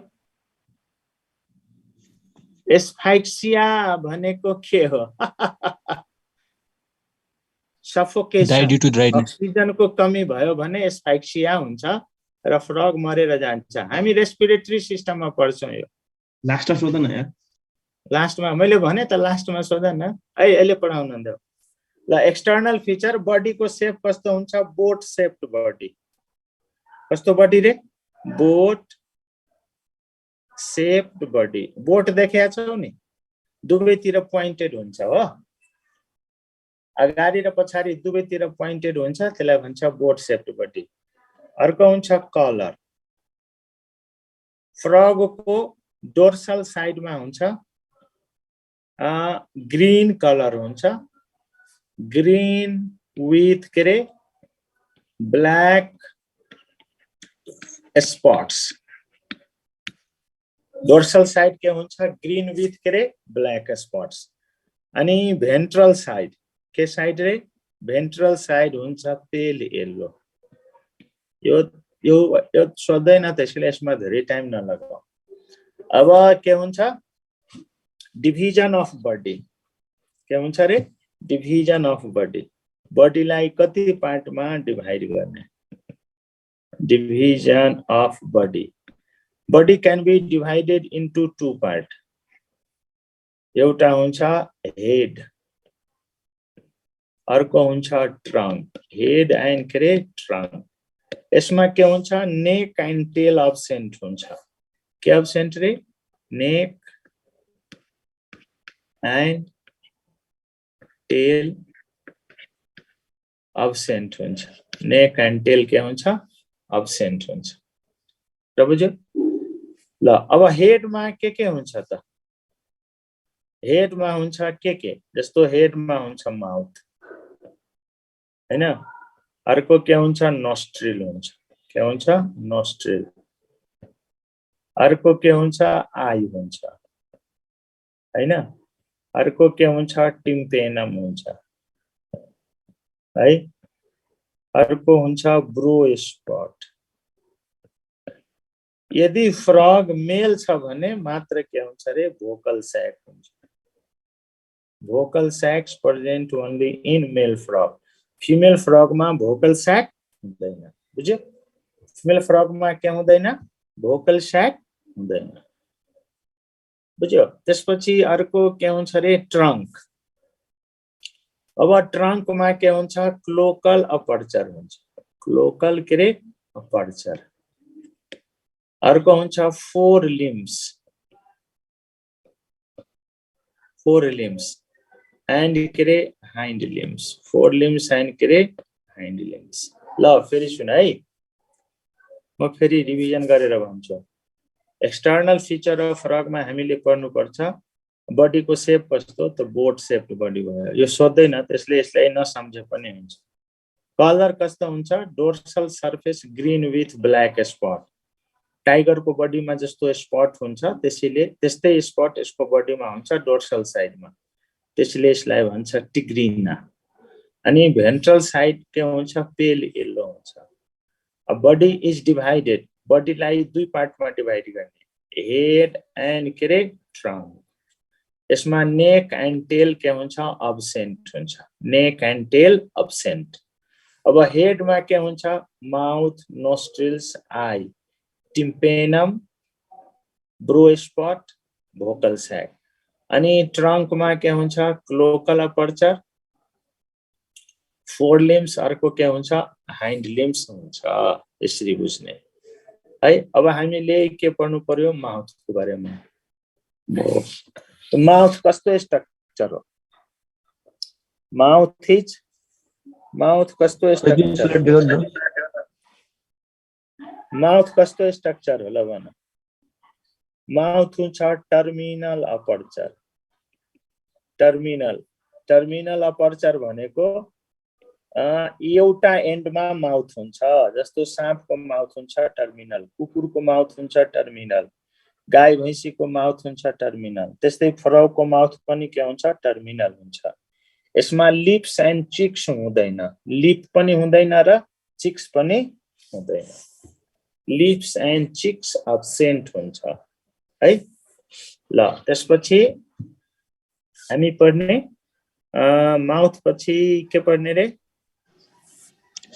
एस्फाइक्सिया भनेको के हो सफोकेसन अक्सिजनको कमी भयो भने एस्फाइक्सिया हुन्छ र फ्रॉग मरेर जान्छ हामी रेस्पिरेटरी सिस्टममा पढ्छौं यो लास्टमा सोध्न यार लास्टमा मैले भने त लास्टमा सोध्न अहिले पढाउन देऊ ल एक्सटर्नल फीचर बडीको शेप कस्तो हुन्छ बोट शेप्ड बडी कस्तो बडी रे बोट शेप्ड बडी बोट देखेका छौ नि दुवैतिर पोइन्टेड हुन्छ हो अगाडि र पछाडी दुवैतिर पोइन्टेड हुन्छ त्यसलाई भन्छ बोट शेप्ड बडी अर्को हुन्छ कलर फ्रॉगको डोर्सल साइडमा हुन्छ ग्रीन कलर हुन्छ ग्रीन विथ के रे ब्लैक स्पॉट्स डोर्सल साइड के हुन्छ ग्रीन विथ के रे ब्लैक स्पॉट्स अनि भेन्ट्रल साइड के साइड रे भेन्ट्रल साइड हुन्छ पेल येलो यो सोध्दैन त्यसैले यसमा धेरै टाइम नलगाऊ अब के हुन्छ डिभिजन अफ बडी के हुन्छ रे डिभिजन अफ बडी बडीलाई कति पार्टमा डिभाइड गर्ने division of body body can be divided into 2 part एउटा हुन्छ हेड अर्को हुन्छ ट्रंक हेड एन्ड के ट्रंक यसमा के हुन्छ नेक एन्ड टेल अब्सेन्ट हुन्छ के अब्सेन्ट रे नेक एन्ड टेल अब्सेन्ट हुन्छ नेक एन्ड टेल के हुन्छ अब्सेन्ट हुन्छ र बुझ्यो ल अब हेडमा के हुन्छ त हेडमा हुन्छ के जस्तो हेडमा हुन्छ माउथ हैन अर्को के हुन्छ नोस्ट्रिल हुन्छ के हुन्छ नोस्ट्रिल अर्को के हुन्छ आई हुन्छ हैन अर्को के हुन्छ टिम्पेनम हुन्छ है अर्को हुन्छ ब्रो स्पट यदि फ्रॉग मेल छ भने मात्र के हुन्छ रे भोकल सैक हुन्छ vocal sacs present only in male frog female frog मा भोकल सैक हुँदैन बुझ्यो फीमेल फ्रॉग मा के हुँदैन भोकल सैक हुँदैन बुझ्यो त्यसपछि अर्को के हुन्छ रे ट्रंक अब ट्रंक मा के हुन्छ क्लोकल अपर्चर हुन्छ क्लोकल के रे अपर्चर अर्को हुन्छ फोर लिम्स एंड के रे hind limbs four limbs and के रे हाइंड लिम्स ल फेरि सुन है म फेरि रिभिजन गरेर भन्छु एक्सटर्नल फिचर अफ फ्रॉग मा हामीले पढ्नु पर्छ बडी को शेप कस्तो त बोट शेप बडी भयो यो सोध्दैन त्यसले यसलाई नसम्झे पनि हुन्छ कलर कस्तो हुन्छ dorsal surface green with black spot tiger को बडी मा जस्तो स्पॉट हुन्छ त्यसैले त्यस्तै स्पॉट यसको बडी मा हुन्छ डोर्सल साइड मा त्यसैले यसलाई भन्छ टिग्रिना अनि भेन्ट्रल साइड के हुन्छ पेल येलो हुन्छ a body is divided body लाई दुई पार्ट मा डिवाइड गर्ने हेड एंड के रे ट्रंक यसमा नेक एंड टेल के हुन्छ अब्सेंट हुन्छ नेक एंड टेल अब्सेंट अब हेड मा के हुन्छ mouth nostrils eye tympanum brow spot vocal sac अनि ट्रंक मा के हुन्छ क्लोकल अपर्चर फोर लिम्स अर्को के हुन्छ हाइंड लिम्स हुन्छ यसरी बुझ्ने है अब हामीले के पढ्नु पर्यो माउथ को बारेमा माउथ कस्तो स्ट्रक्चर हो माउथ कस्तो स्ट्रक्चर माउथ कस्तो स्ट्रक्चर होला भन माउथ हुन्छ टर्मिनल अपर्चर टर्मिनल अपर्चर भनेको एउटा एन्डमा माउथ हुन्छ जस्तो साँपको माउथ हुन्छ टर्मिनल कुकुरको माउथ हुन्छ टर्मिनल गाई भैँसीको माउथ हुन्छ टर्मिनल त्यस्तै फ्रॉगको माउथ पनि के हुन्छ टर्मिनल हुन्छ यसमा लिप्स एन्ड चिक्स हुँदैन लिप पनि हुँदैन र चिक्स पनि हुँदैन लिप्स एन्ड चिक्स अब्सेंट हुन्छ है ल त्यसपछि हामी पढ्ने माउथ पछि के पढ्ने रे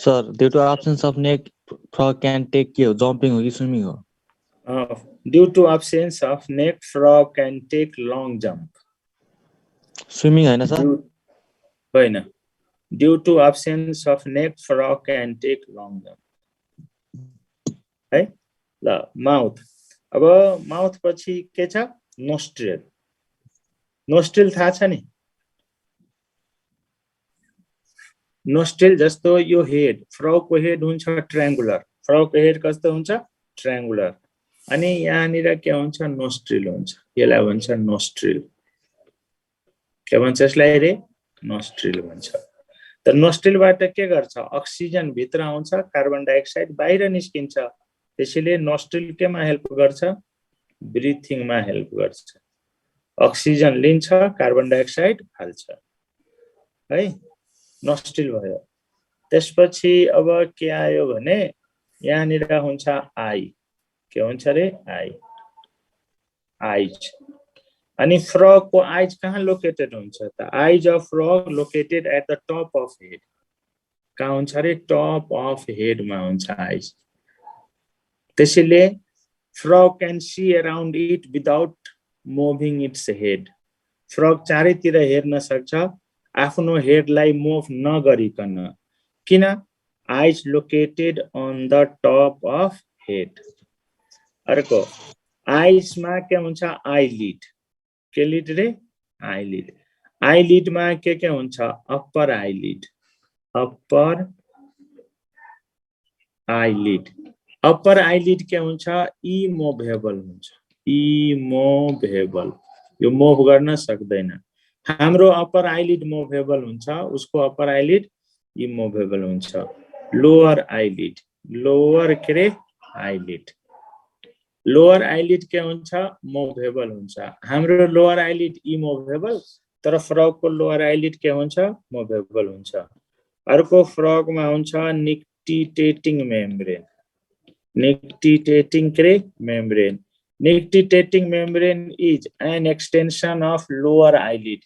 sir due to absence of neck frog can take के हो जम्पिङ हो कि स्विमिङ हो due to absence of neck frog can take long jump swimming हैन सर होइन due to absence of neck frog can take long jump है ल माउथ अब माउथ पछि के छ नोस्ट्रिल थाहा छ नि नोस्ट्रिल जस्तो यो हेड फ्रॉग को हेड हुन्छ ट्रायंगुलर फ्रॉग को हेड कस्तो हुन्छ ट्रायंगुलर अनि यहाँनिर के हुन्छ नोस्ट्रिल हुन्छ यसलाई भन्छ नोस्ट्रिल के भन्छ यसलाई रे नोस्ट्रिल भन्छ त नोस्ट्रिलबाट के गर्छ अक्सिजन भित्र आउँछ कार्बन डाइअक्साइड बाहिर निस्किन्छ त्यसैले नोस्ट्रिल केमा हेल्प गर्छ ब्रिथिङ मा हेल्प गर्छ अक्सिजन लिन्छ कार्बन डाइअक्साइड हाल्छ है नोस्ट्रिल भयो त्यसपछि अब के आयो भने यहाँनिर हुन्छ आई के हुन्छ रे आइज अनि फ्रॉग को आइज कहाँ लोकेटेड हुन्छ त eyes of frog located at the top of head कहाँ हुन्छ रे टप अफ हेड मा हुन्छ आइज त्यसैले frog can see around it without moving its head frog चारैतिर हेर्न सक्छ आफ्नो हेडलाई मुभ नगरिकन किन eyes located on the top of head अर्को आइज मा के हुन्छ आईलिड के लिड रे आईलिड मा के हुन्छ अप्पर आईलिड अप्पर आईलिड के हुन्छ इमोभेबल हुन्छ इमोभेबल यो मुभ गर्न सक्दैन। हाम्रो अप्पर आइलिड मुभेबल हुन्छ, उसको अप्पर आइलिड इमुभेबल हुन्छ। लोअर आइलिड, लोअर के रे आइलिड, लोअर आइलिड के हुन्छ मुभेबल हुन्छ। हाम्रो लोअर आइलिड इमुभेबल, तर फ्रगको लोअर आइलिड के हुन्छ मुभेबल हुन्छ। अर्को फ्रगमा हुन्छ निक्टिटेटिङ मेम्ब्रेन, निक्टिटेटिङ के रे membrane. Nictitating membrane is an extension of lower eyelid.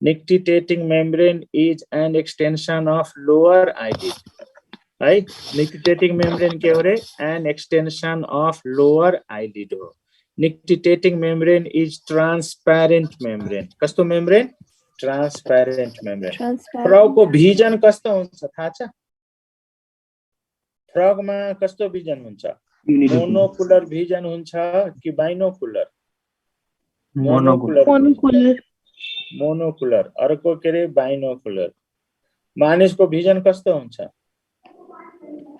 Nictitating membrane is an extension of lower eyelid. है, nictitating membrane के हो रे? An extension of lower eyelid हो। Nictitating membrane is transparent membrane. कस्तो membrane? Transparent membrane. फ्रग को भिजन कस्तो हुन्छ थाहा छ? फ्रग मा कस्तो भिजन हुन्छ? मोनोकुलर भिजन हुन्छ कि बाइनोकुलर? Monocular. मोनोकुलर। अर्को के रे बाइनोकुलर। मानिसको भिजन कस्तो हुन्छ?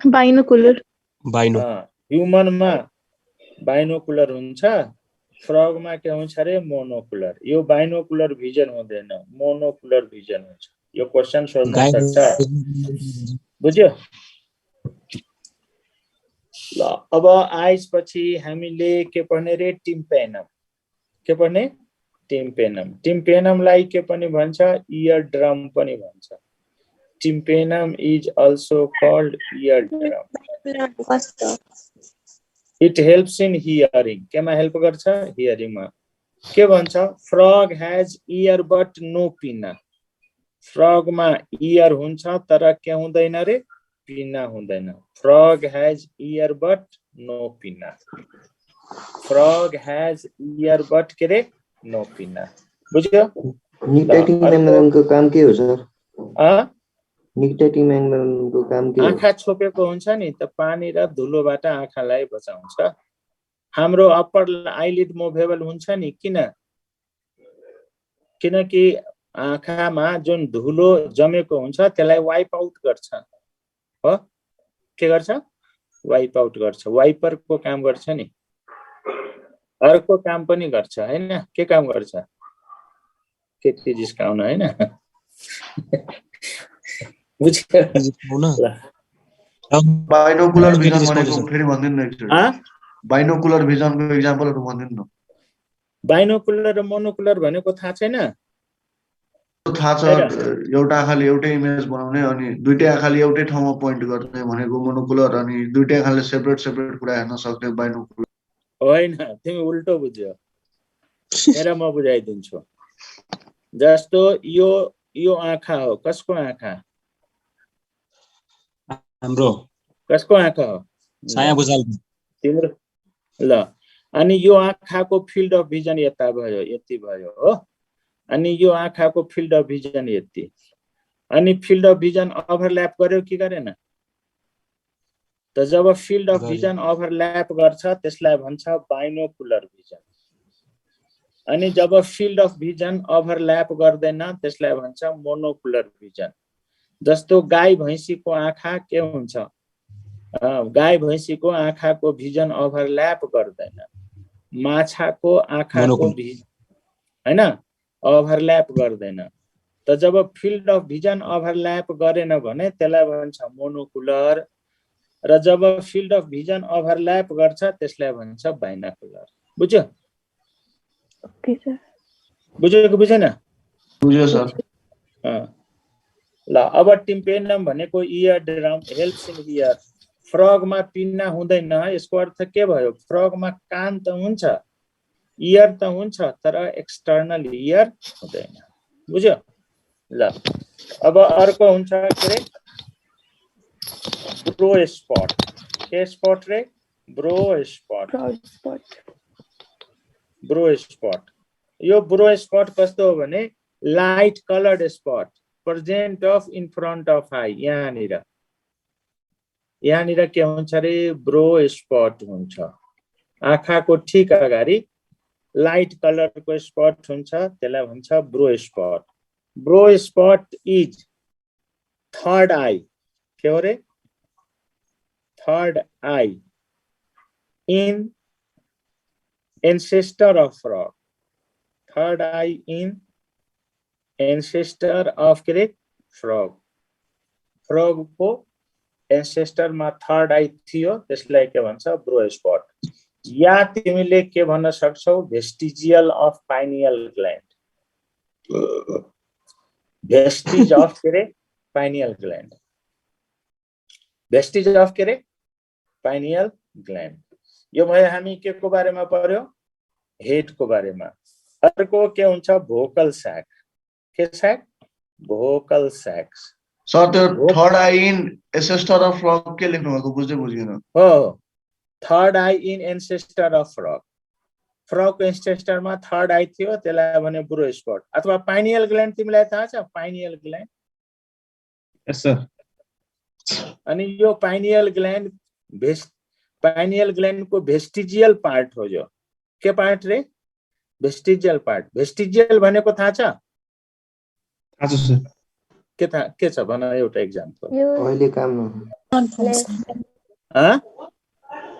Binocular. बाइनो ह्युमनमा बाइनोकुलर हुन्छ, फ्रगमा के हुन्छ रे मोनोकुलर। यो बाइनोकुलर भिजन हुँदैन, मोनोकुलर भिजन हुन्छ। यो क्वेशन सोध्न सक्छ, बुझ्यो? ल अब आइज पछि हामीले के पढ्ने रे? टिम्पेनम। के पढ्ने? टिम्पेनम। टिम्पेनमलाई के पनि भन्छ? इयर ड्रम पनि भन्छ। Tympanum is also called ear drum. It helps in hearing. केमा हेल्प गर्छ? हियरिङमा। के भन्छ? Frog has ear but no pinna. फ्रगमा इयर हुन्छ तर के हुँदैन रे? पिना हुँदैन। Frog has ear but no pinna. Frog has ear but के रे? नो पिना। बुझ्यो? निक्टेटिङ मेम्ब्रेनको काम के हो सर? निक्टेटिङ मेम्ब्रेनको काम के हो? आँखा छोपेको हुन्छ नि त, पानी र धुलोबाट आँखालाई बचाउँछ। हाम्रो अप्पर आइलिड मुभेबल हुन्छ नि, किन? किनकि आँखामा जुन धुलो जमेको हुन्छ त्यसलाई वाइप आउट गर्छ। हो, के गर्छ? वाइप आउट गर्छ। वाइपरको काम गर्छ नि। अर्को काम पनि गर्छ हैन? के काम गर्छ? त्यति जिस्काउन हैन। बुझ्यो? बाइनोकुलर भिजन भनेको फेरि भन्दिनु न एकचोटि। बाइनोकुलर भिजनको एक्जाम्पलहरु भन्दिनु न। बाइनोकुलर र मोनोकुलर भनेको थाहा छैन? थाहा छ, एउटा आँखाले एउटै इमेज बनाउने अनि दुईटै आँखाले एउटै ठाउँमा पोइन्ट गर्ने भनेको मोनोकुलर, अनि दुईटै आँखाले सेपरेट सेपरेट कुरा हेर्न सक्ने बाइनोकुलर। होइन, तिमी उल्टो बुझ्यौ। मेरा म बुझाइदिन्छु। जस्तो यो आँखा हो, कसको आँखा? हाम्रो। कसको आँखा हो? छाया भुजाल। तिम्रो। ल, अनि यो आँखाको फिल्ड अफ भिजन यता भयो, यति भयो हो। अनि यो आँखाको फिल्ड अफ भिजन यति। अनि फिल्ड अफ भिजन ओभरल्याप गर्यो कि गरेन? त जब फिल्ड अफ भिजन ओभरल्याप गर्छ त्यसलाई भन्छ बाइनोकुलर भिजन। अनि जब फिल्ड अफ भिजन ओभरल्याप गर्दैन त्यसलाई भन्छ मोनोकुलर भिजन। जस्तो गाई भैँसीको आँखा के हुन्छ? गाई भैँसीको आँखाको भिजन ओभरल्याप गर्दैन। माछाको आँखाको भिजन हैन ओभरल्याप गर्दैन। त जब फिल्ड अफ भिजन ओभरल्याप गरेन भने त्यसलाई भन्छ मोनोकुलर, र जब फिल्ड अफ भिजन ओभरल्याप गर्छ त्यसलाई भन्छ बाइनोकुलर। बुझ्यो? Okay sir. बुझ्यो कि बुझेन? बुझ्यो सर। ल अब टिम्पेनम भनेको eardrum, helps in hear. फ्रगमा पिन्ना हुँदैन, यसको अर्थ के भयो? फ्रगमा कान त हुन्छ, इयर त हुन्छ, तर एक्सटर्नल इयर हुँदैन। बुझ्यो? ल अब अर्को हुन्छ के रे? Bro spot. के स्पट रे? Bro spot. Bro spot. यो ब्रो स्पट कस्तो हो भने light coloured spot present of in front of I. यहाँनिर के हुन्छ रे? ब्रो स्पट हुन्छ। आँखाको ठीक अगाडि लाइट कलरको स्पट हुन्छ, त्यसलाई भन्छ bro spot. Bro spot is third I. के हो रे? Third eye in ancestor of frog. Third eye in ancestor of के अरे फ्रग, फ्रगको एन्सेस्टरमा थर्ड आई थियो, त्यसलाई के भन्छ ब्रो स्पट। या तिमीले के भन्न सक्छौ vestigial of pineal gland, Vestige of के अरे पाइनियल ग्ल्यान्ड, भेस्टिज अफ के अरे पाइनियल ग्ल्यान्ड। यो भयो हामी के को बारेमा पर्यो, हेड को बारेमा। अर्को के हुन्छ भोकल स्याक, के स्याक भोकल स्याक्स। सर त्यो third eye in ancestor of frog के लेख्नु भएको बुझिन। हो third eye in ancestor of frog, फ्रगको एन्सेस्टरमा थर्ड आई थियो, त्यसलाई भने ब्रो स्पट अथवा पाइनियल ग्ल्यान्ड। तिमीलाई थाहा छ पाइनियल ग्ल्यान्ड? Yes sir. अनि यो पाइनियल ग्ल्यान्ड पाइनियल ग्ल्यान्डको भेस्टिजियल पार्ट हो। जो के पार्ट रे? Vestigial part. भेस्टिजियल भनेको थाहा छ? थाहा छ सर। के छ भन एउटा एक्जाम्पल। अहिले काम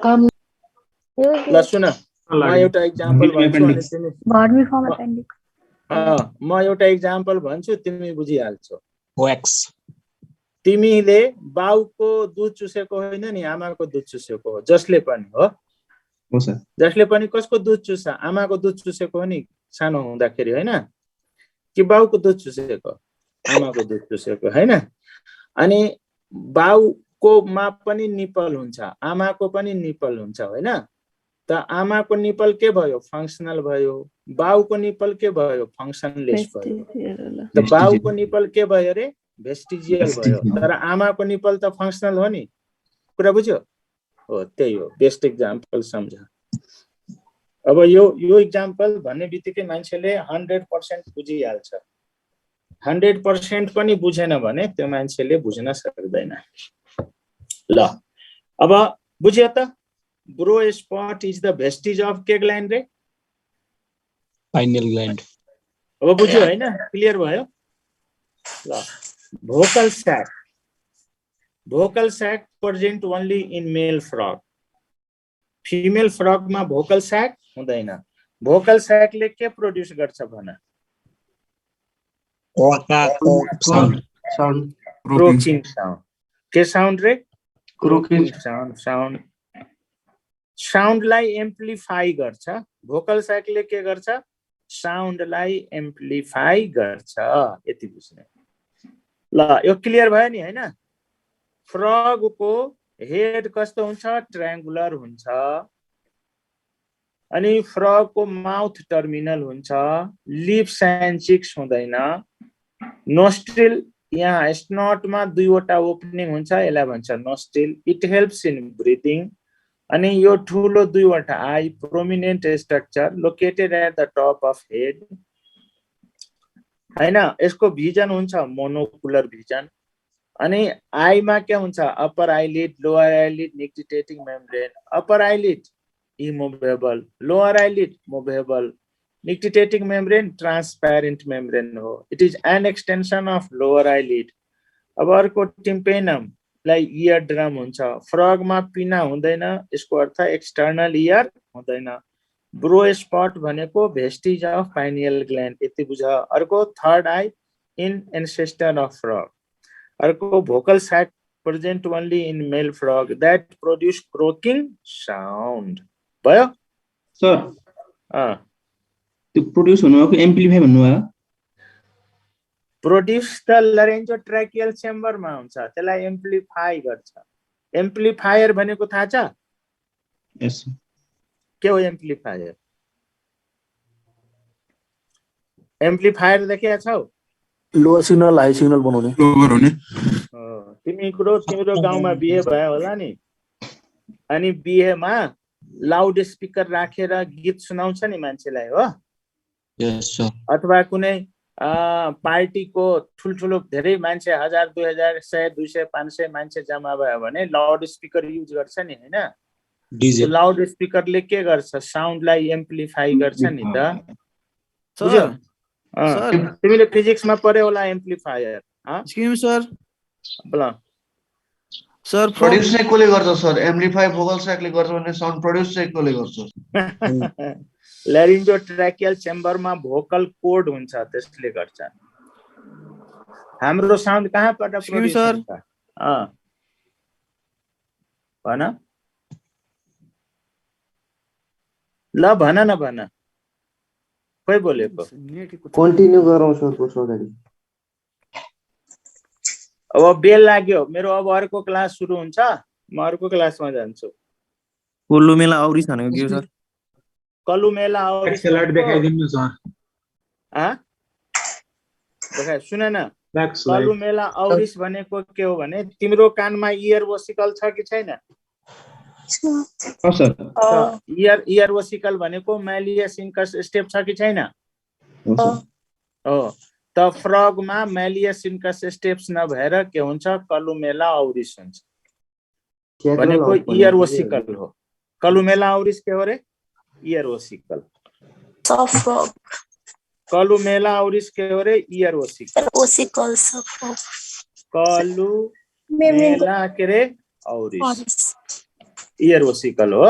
काम ल सुन, म एउटा एक्जाम्पल भन्छु, म एउटा एक्जाम्पल भन्छु, तिमी बुझिहाल्छौ। wax तिमीले बाउको दुध चुसेको होइन नि, आमाको दुध चुसेको हो। जसले पनि हो सर, जसले पनि कसको दुध चुसा? आमाको दुध चुसेको हो नि सानो हुँदाखेरि, होइन कि बाउको दुध चुसेको? आमाको दुध चुसेको, होइन। अनि बाउकोमा पनि निपल हुन्छ, आमाको पनि निपल हुन्छ, होइन। त आमाको निपल के भयो? फङ्सनल भयो। बाउको निपल के भयो? फङ्सनलेस भयो। त बाउको निपल के भयो रे? भेस्टिजियल भयो। तर आमाको निपल त फङ्सनल हो नि। कुरा बुझ्यो? हो, त्यही हो। बेस्ट एक्जाम्पल सम्झ। अब यो एक्जाम्पल भन्ने बित्तिकै मान्छेले 100% बुझिहाल्छ। 100% पनि बुझेन भने त्यो मान्छेले बुझ्न सक्दैन। ल अब बुझ्यो त? Brow spot is the vestige of के ग्ल्यान्ड रे? pineal gland अब बुझ्यो होइन? क्लियर भयो? ल vocal sac, vocal sac present only in male frog. Female फ्रगमा भोकल स्याक हुँदैन। भोकल स्याकले के प्रोड्युस गर्छ भन? sound croaking sound. के साउन्ड रे? Croaking sound. साउन्डलाई एम्प्लिफाई गर्छ। भोकल स्याकले के गर्छ? साउन्डलाई एम्प्लिफाई गर्छ। यति बुझ्ने। ल यो क्लियर भयो नि, होइन? फ्रगको हेड कस्तो हुन्छ? ट्रायंगुलर हुन्छ। अनि फ्रगको माउथ टर्मिनल हुन्छ। लिप्स एन्ड चिक्स हुँदैन। नोस्ट्रिल यहाँ स्नोटमा दुईवटा ओपनिङ हुन्छ, यसलाई भन्छ nostril. It helps in breathing. अनि यो ठुलो दुईवटा eye, prominent structure located at the top of head, हैन। यसको भिजन हुन्छ मोनोकुलर भिजन। अनि आईमा के हुन्छ? Upper eyelid, lower eyelid, nictitating membrane. Upper eyelid immovable, lower eyelid movable, nictitating membrane transparent membrane हो। It is an extension of lower eyelid. अब अर्को टिम्पेनम लाई इयर ड्रम हुन्छ। फ्रगमा पिना हुँदैन, यसको अर्थ एक्सटर्नल इयर हुँदैन। ब्रो स्पट भनेको भेस्टिज अफ पाइनियल ग्ल्यान्ड, यति बुझ। अर्को third eye in ancestor of frog. अर्को vocal sac present only in male frog that produce croaking sound. भयो सर? त्यो प्रोड्युस हुनुभएको एम्प्लिफाई भन्नुभयो? प्रोड्युस त लरेन्जोट्र्याकियल चेम्बरमा हुन्छ, त्यसलाई एम्प्लिफाई गर्छ। एम्प्लिफायर भनेको थाहा छ? यस। के हो एम्प्लिफायर? एम्प्लिफायर देखेका छौ? लो सिग्नल हाई सिग्नल बनाउने। तिम्रो गाउँमा बिहे भयो होला नि, अनि बिहेमा लाउड स्पिकर राखेर गीत सुनाउँछ नि मान्छेलाई, हो? yes sir अथवा कुनै पार्टीको ठुल्ठुलो धेरै मान्छे 1000 2000 100 200 500 मान्छे जम्मा भयो भने लाउड स्पिकर युज गर्छ नि, हैन? DJ लाउड स्पिकरले के गर्छ? साउन्डलाई एम्प्लिफाई गर्छ नि त। बुझ्यौ? तिमीले फिजिक्समा पढ्यौ होला एम्प्लिफायर। Excuse sir. बोला सर प्रोड्युस चाहिँ कसले गर्छ सर? एम्प्लिफाई भोकल स्याकले गर्छ भने साउन्ड प्रोड्युस चाहिँ कसले गर्छ? ल्यारिन्जोट्र्याकियल चेम्बरमा भोकल कोड हुन्छ, त्यसले गर्छ। हाम्रो साउन्ड कहाँबाट प्रोड्युस हुन्छ? भन ल, भन न, भन खोइ बोलेको। कन्टिन्यू गरौँ सर कोर्स अगाडि। अब बेल लाग्यो मेरो, अब अर्को क्लास सुरु हुन्छ, म अर्को क्लासमा जान्छु। कोलुमेला औरिस भनेको के हो सर? कलुमेला औरिस देखाइदिनु सर। देखाइ, सुन न, कलुमेला औरिस भनेको के हो भने तिम्रो कानमा इयर वसिकल छ कि छैन? इयर वसिकल भनेको म्यालियस इन्कस स्टेप छ कि छैन? हो। त फ्रगमा म्यालियस इन्कस स्टेप्स नभएर के हुन्छ? कलुमेला औरिस हुन्छ, भनेको इयर वसिकल हो। कलुमेला औरिस के हो रे? इयर वसिकल। कलुमेला औरिस के हो रे? इयर वसिकल। कलुमेला के रे? औरिस इयर वसिकल हो।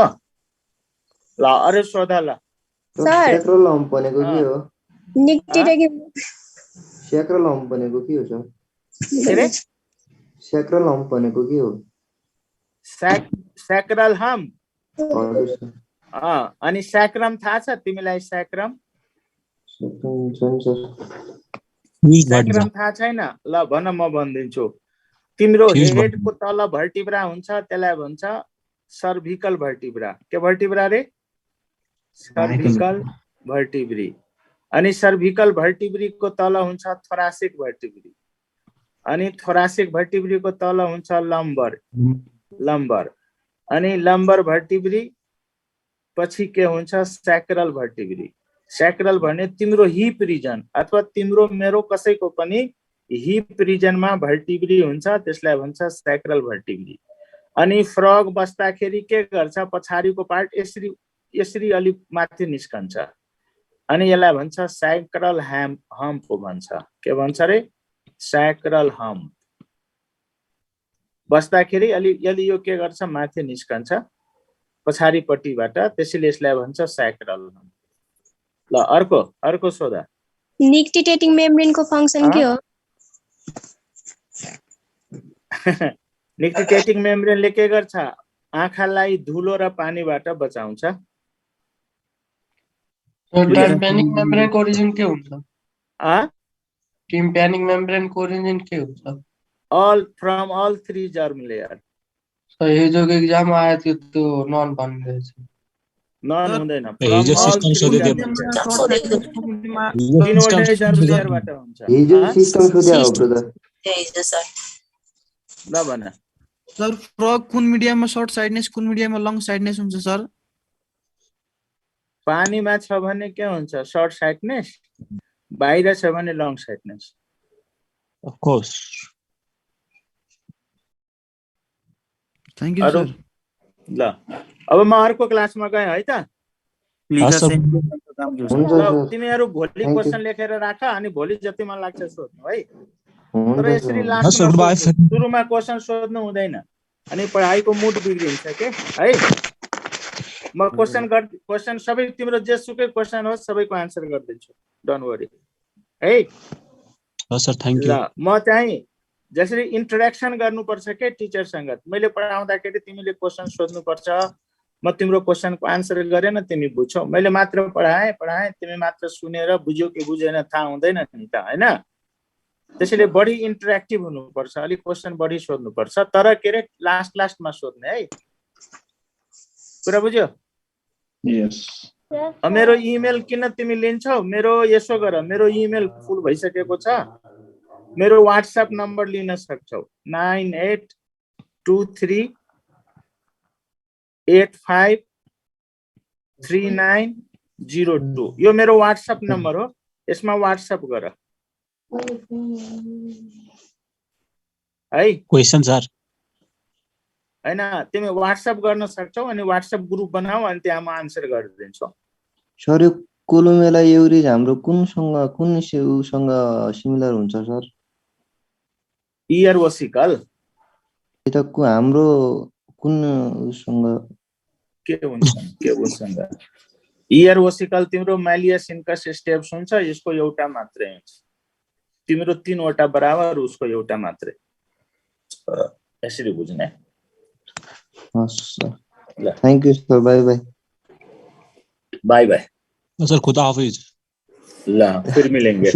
ल अरे सोधा ल। स्याक्रल हम्प भनेको के हो? स्याक्रल हम्प भनेको के हो सर? के रे? स्याक्रल हम्प भनेको के हो? स्याक्रल हम्प। हजुर सर। अनि स्याक्रम थाहा छ तिमीलाई? स्याक्रम थाहा छैन? ल भन, म भनिदिन्छु। तिम्रो हेडको तल भर्टिब्रा हुन्छ, त्यसलाई भन्छ सर्भिकल भर्टिब्रा। के भर्टिब्रा रे? सर्भिकल भर्टिब्री। अनि सर्भिकल भर्टिब्रीको तल हुन्छ थोरासिक भर्टिब्री, अनि थोरासिक भर्टिब्रीको तल हुन्छ लम्बर, अनि लम्बर भर्टिब्री पछि के हुन्छ? स्याक्रल भर्टिब्री। स्याक्रल भने तिम्रो हिप रिजन अथवा तिम्रो मेरो कसैको पनि हिप रिजनमा भर्टिब्री हुन्छ, त्यसलाई भन्छ स्याक्रल भर्टिब्री। अनि फ्रग बस्दाखेरि के गर्छ? पछाडिको पार्ट यसरी अलिक माथि निस्कन्छ, अनि यसलाई भन्छ स्याक्रल हम्प भन्छ। के भन्छ रे? स्याक्रल हम्प। बस्दाखेरि अलि यो के गर्छ? माथि निस्कन्छ पछाडिपट्टिबाट, त्यसैले यसलाई भन्छ स्याक्रल हम्प। ल अर्को सोधा। निक्टिटेटिङ मेम्ब्रेनको फंक्सन के हो? निक्टिटेटिङ मेम्ब्रेनले के गर्छ? आँखालाई धुलो र पानीबाट बचाउँछ। टाइम्प्यानिक मेम्ब्रेनको ओरिजिन के हुन्छ? टाइम्प्यानिक मेम्ब्रेनको ओरिजिन के हुन्छ? From all three germ layer. हिजो एग्जाम आयो थियो, त्यो नन भन्दै छ। नन हुँदैन, हिजो सिस्टम सोधे थियो। तीनवटै जर्म लेयरबाट हुन्छ। हिजो सिस्टम सोध्या हो ब्रदर। ल भन सर, फ्रग कुन मिडियममा सर्ट साइडनेस, कुन मिडियममा लङ साइडनेस हुन्छ सर? पानीमा छ भने के हुन्छ? Short sightedness. बाहिर छ भने long sightedness. Of course. Thank you sir. ल अब म अर्को क्लासमा गएँ है त। तिमीहरू भोलि क्वेसन लेखेर राख, अनि भोलि जति मन लाग्छ सोध्नु है। तर यसरी लास्टमा सुरुमा क्वेसन सोध्नु हुँदैन, अनि पढाइको मुड बिग्रिन्छ के है। म क्वेसन सबै तिम्रो जेसुकै क्वेसन होस् सबैको आन्सर गरिदिन्छु, डोन्ट वरी है। Sir thank you. ल म चाहिँ जसरी इन्ट्रोडक्सन गर्नुपर्छ के टिचरसँग। मैले पढाउँदाखेरि तिमीले क्वेसन सोध्नुपर्छ, म तिम्रो क्वेसनको आन्सर गरेन तिमी बुझ्छौ। मैले मात्र पढाएँ तिमी मात्र सुनेर बुझ्यौ कि बुझेन थाहा हुँदैन नि त, हैन? त्यसैले बढी इन्टरेक्टिभ हुनुपर्छ, अलिक क्वेसन बढी सोध्नुपर्छ, तर के रे लास्टमा सोध्ने है। कुरा बुझ्यो? यस। मेरो इमेल किन तिमी लिन्छौ? मेरो यसो गर, मेरो इमेल फुल भइसकेको छ। मेरो व्हाट्सएप नम्बर लिन सक्छौ 9823853902। यो मेरो व्हाट्सएप नम्बर हो, यसमा व्हाट्सएप गर है। क्वेशन सर हैन, तिमी व्हाट्सएप गर्न सक्छौ, अनि व्हाट्सएप ग्रुप बनाऊ, अनि त्यहाँ म आन्सर गरिदिन्छु। सर यो कोलुमेला एउरिज हाम्रो कुन उसँग सिमिलर हुन्छ सर? इयर वसिकल। यो त हाम्रो कुन उसँग के हुन्छ? के उसँग? इयर ओसिकल तिम्रो मालियस इन्कस स्टेप्स हुन्छ, यसको एउटा मात्रै हुन्छ। तिम्रो 3 वटा बराबर, उसको एउटा मात्रै। यसरी बुझ्ने। हस् sir, thank you sir, bye bye. Bye bye. Sir खुदा हाफिज। ल फिर मिलेंगे।